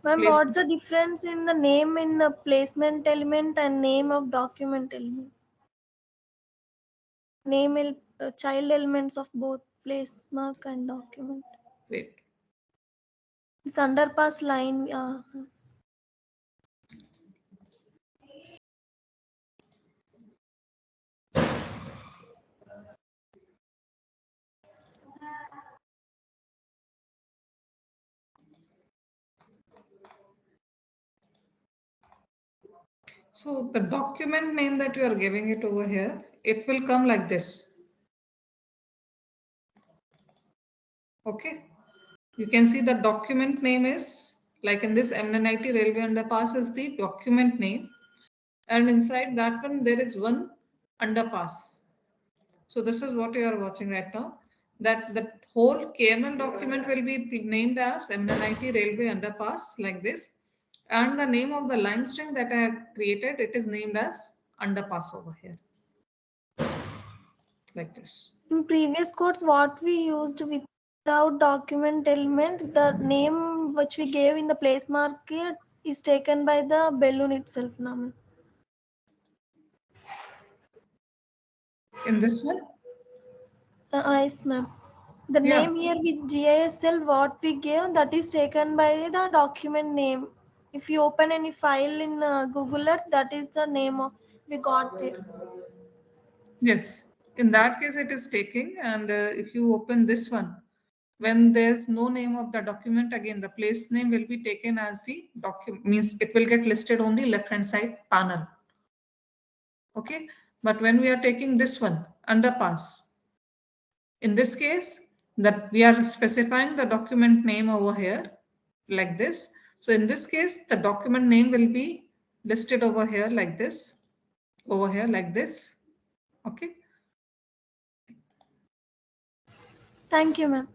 Ma'am, what's the difference in the name in the placement element and name of document element? Name child elements of both place mark and document. Wait. This underpass line. So the document name that you are giving it over here, it will come like this. Okay. You can see the document name is like in this MNIT Railway Underpass is the document name. And inside that one, there is one underpass. So this is what you are watching right now. That the whole KML document will be named as MNIT Railway Underpass like this. And the name of the line string that I have created, it is named as underpass over here. Like this. In previous codes, what we used without document element, the name which we gave in the place market is taken by the balloon itself now. ma'am. In this one? Yes, ma'am. The name here with GISL, what we gave, that is taken by the document name. If you open any file in Google Earth, that is the name of we got there. Yes. In that case, it is taking. And if you open this one, when there's no name of the document, again, the place name will be taken as the document, means it will get listed on the left-hand side panel. Okay. But when we are taking this one, underpass, in this case, that we are specifying the document name over here like this. So in this case, the document name will be listed over here like this, over here like this. Okay. Thank you, ma'am.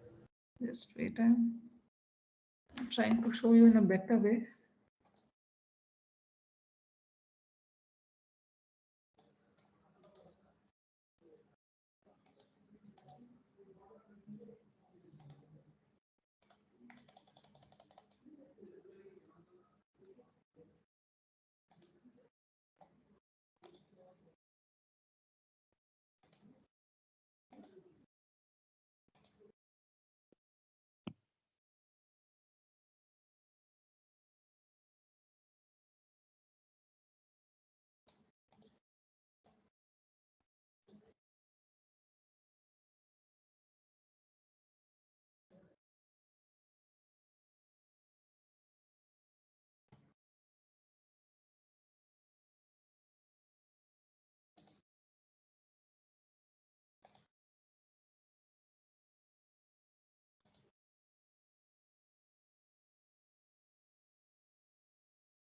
Just wait. I'm trying to show you in a better way.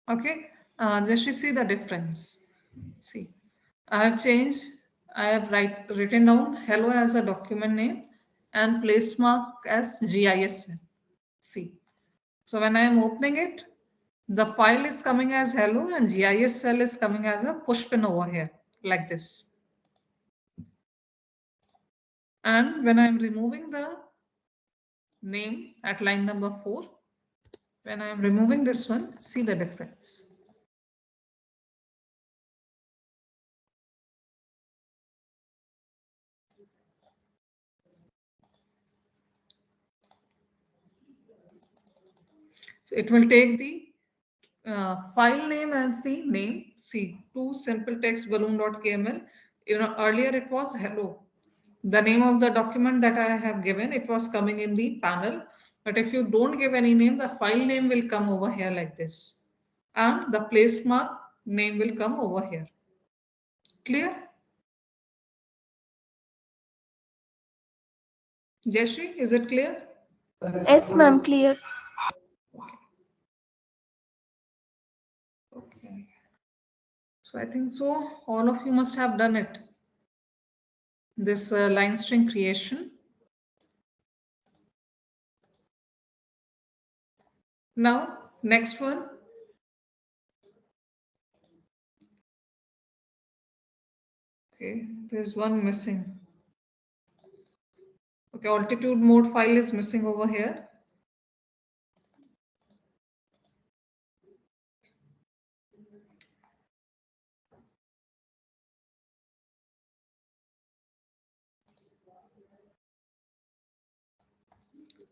Okay, just you see the difference. See, I have changed, I have written down hello as a document name and place mark as GIS. See, so when I am opening it, the file is coming as hello and GIS cell is coming as a push pin over here, like this. And when I am removing the name at line number 4, when I am removing this one, see the difference. So it will take the file name as the name. See, to simple text balloon.kml. You know, earlier it was hello. The name of the document that I have given, it was coming in the panel. But if you don't give any name, the file name will come over here like this. And the place mark name will come over here. Clear? Jayashree, is it clear? Yes, ma'am, clear. Okay. So I think so all of you must have done it. This line string creation. Now, next one. Okay, there's one missing. Okay, altitude mode file is missing over here.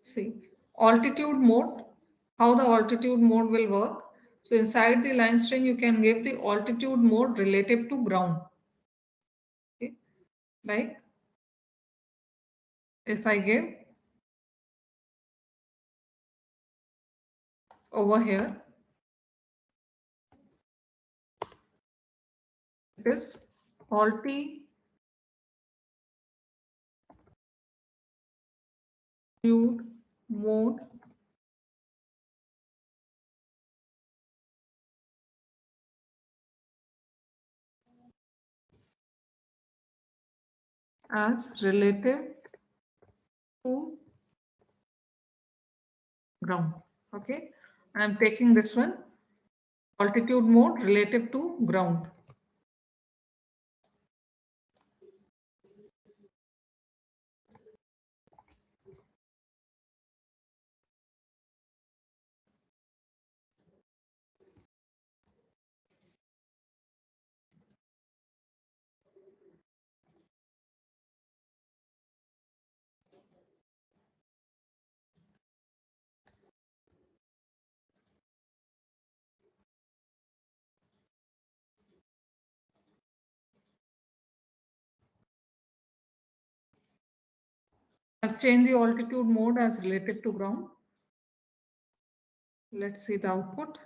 See, altitude mode, how the altitude mode will work. So inside the line string, you can give the altitude mode relative to ground. Okay, like if I give over here, it is altitude mode as relative to ground. Okay, I am taking this one, altitude mode relative to ground. I've changed the altitude mode as relative to ground. Let's see the output.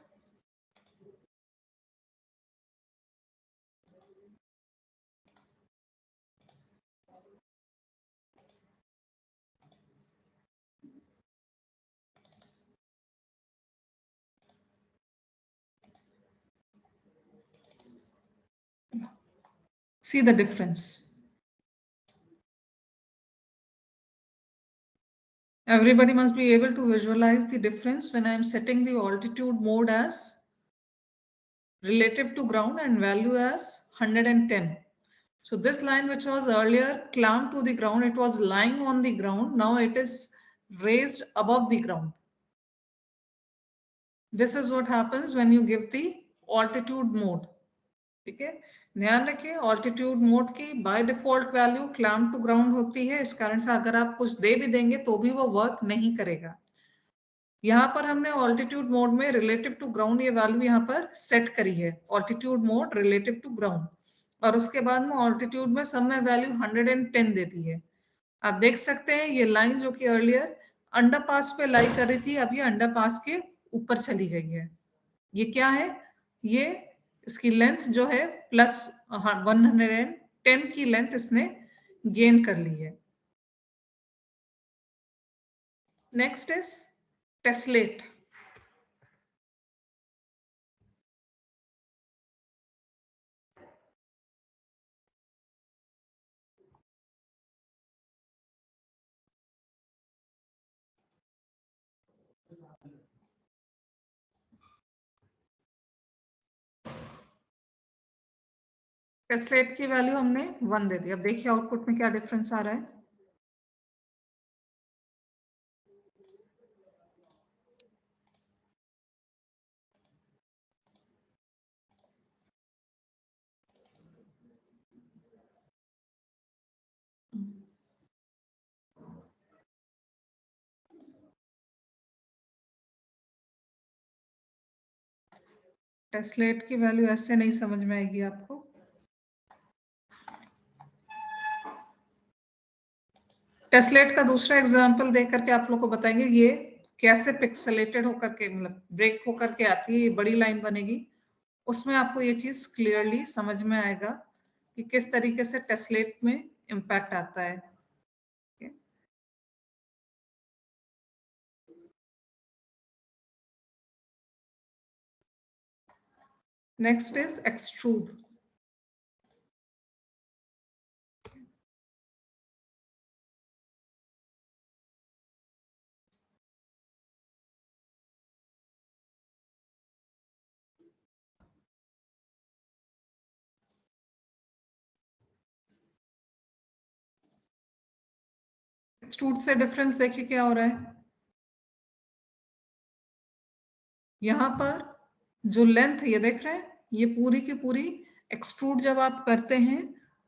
See the difference. Everybody must be able to visualize the difference when I am setting the altitude mode as relative to ground and value as 110. So this line, which was earlier clamped to the ground, it was lying on the ground. Now it is raised above the ground. This is what happens when you give the altitude mode. ठीक है, ध्यान रखिए altitude mode की by default value clamp to ground होती है। इस कारण से अगर आप कुछ दे भी देंगे तो भी वो वर्क नहीं करेगा। यहाँ पर हमने ऑल्टीट्यूड मोड में रिलेटिव टू ग्राउंड ये वैल्यू यहाँ पर सेट करी है, altitude mode relative to ground, और उसके बाद में ऑल्टीट्यूड में सब में वैल्यू 110 देती है। आप देख सकते हैं ये लाइन जो कि अर्लियर अंडरपास पे लाई कर रही थी, अब ये अंडरपास के ऊपर चली गई है। ये क्या है? ये इसकी लेंथ जो है प्लस 110 की लेंथ इसने गेन कर ली है। Next is टेस्लेट। टेस्लेट की वैल्यू हमने 1 दे दी। अब देखिए आउटपुट में क्या डिफरेंस आ रहा है। टेस्लेट की वैल्यू ऐसे नहीं समझ में आएगी आपको। टेस्लेट का दूसरा एग्जांपल दे करके आप लोग को बताएंगे ये कैसे पिक्सेलेटेड होकर के, मतलब ब्रेक होकर के आती है, ये बड़ी लाइन बनेगी, उसमें आपको ये चीज क्लियरली समझ में आएगा कि किस तरीके से टेस्लेट में इम्पैक्ट आता है। Next is extrude. एक्सट्रूड से डिफरेंस देखिए क्या हो रहा है। यहाँ पर जो लेंथ ये देख रहे हैं, ये पूरी की पूरी एक्सट्रूड जब आप करते हैं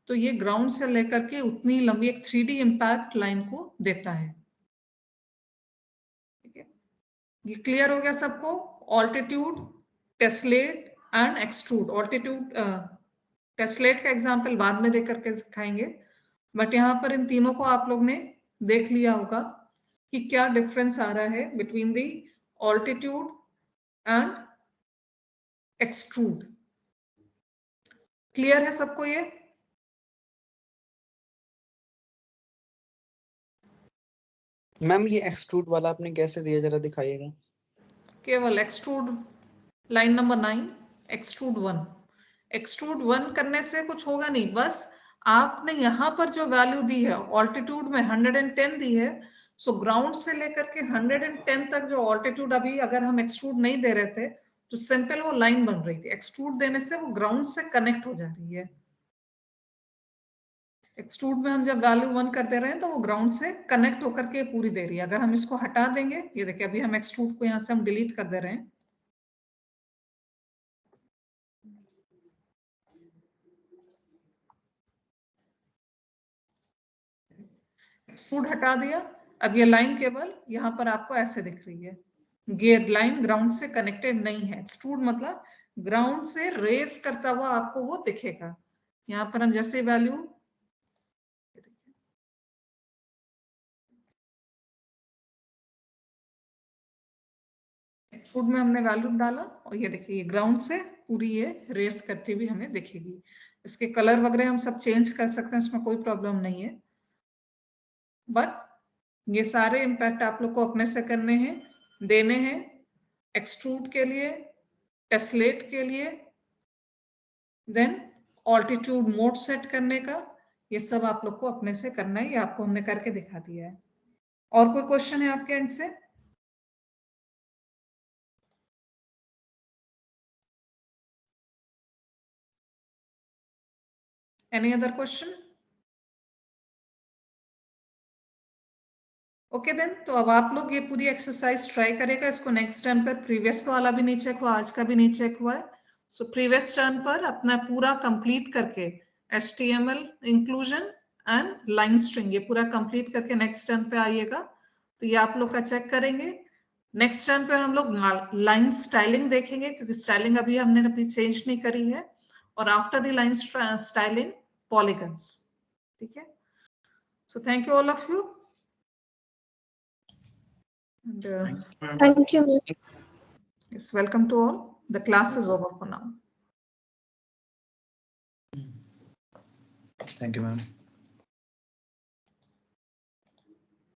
तो ये ग्राउंड से लेकर के उतनी लंबी एक 3D इम्पैक्ट लाइन को देता है। ठीक है, ये क्लियर हो गया सबको। Altitude, tessellate and extrude. Altitude tessellate का एग्जांपल बाद में देकर के दिखाएंगे, बट यहाँ पर इन तीनों को आप लोग ने देख लिया होगा कि क्या डिफरेंस आ रहा है between the altitude and extrude. Clear है सबको ये? मैम ये एक्सट्रूड वाला आपने कैसे दिया, जरा दिखाइएगा। केवल extrude line number 9, extrude 1। Extrude 1 करने से कुछ होगा नहीं, बस आपने यहाँ पर जो वैल्यू दी है ऑल्टीट्यूड में 110 दी है, सो ग्राउंड से लेकर के 110 तक जो ऑल्टीट्यूड अभी अगर हम एक्सट्रूड नहीं दे रहे थे तो सिंपल वो लाइन बन रही थी, एक्सट्रूड देने से वो ग्राउंड से कनेक्ट हो जा रही है। एक्सट्रूड में हम जब वैल्यू 1 कर दे रहे हैं तो वो ग्राउंड से कनेक्ट होकर के पूरी दे रही है। अगर हम इसको हटा देंगे, ये देखिए अभी हम एक्सट्रूड को यहाँ से हम डिलीट कर दे रहे हैं, एक्सट्रूड हटा दिया, अब ये लाइन केवल यहाँ पर आपको ऐसे दिख रही है, गियर लाइन ग्राउंड से कनेक्टेड नहीं है। एक्सट्रूड मतलब ग्राउंड से रेस करता हुआ आपको वो दिखेगा। यहाँ पर हम जैसे वैल्यू एक्सट्रूड में हमने वैल्यू डाला और ये देखिए ग्राउंड से पूरी ये रेस करती हुई हमें दिखेगी। इसके कलर वगैरह हम सब चेंज कर सकते हैं, इसमें कोई प्रॉब्लम नहीं है, बट ये सारे इम्पैक्ट आप लोग को अपने से करने हैं, देने हैं। एक्सट्रूड के लिए, टेस्लेट के लिए, देन ऑल्टीट्यूड मोड सेट करने का, ये सब आप लोग को अपने से करना है, ये आपको हमने करके दिखा दिया है। और कोई क्वेश्चन है आपके एंड से? Any other question? Okay then, तो अब आप लोग ये पूरी एक्सरसाइज ट्राई करेगा। इसको नेक्स्ट टर्न पर, प्रीवियस वाला भी नहीं चेक हुआ, आज का भी नहीं चेक हुआ है, सो प्रीवियस टर्न पर अपना पूरा कंप्लीट करके HTML inclusion and line string ये पूरा कंप्लीट करके नेक्स्ट टर्न पे आइएगा, तो ये आप लोग का चेक करेंगे। नेक्स्ट टर्न पे हम लोग लाइन स्टाइलिंग देखेंगे, क्योंकि स्टाइलिंग अभी हमने चेंज नहीं करी है, और after the line styling polygons. ठीक है, so thank you all of you. Thank you. Yes, welcome to all. The class is over for now. Thank you, ma'am.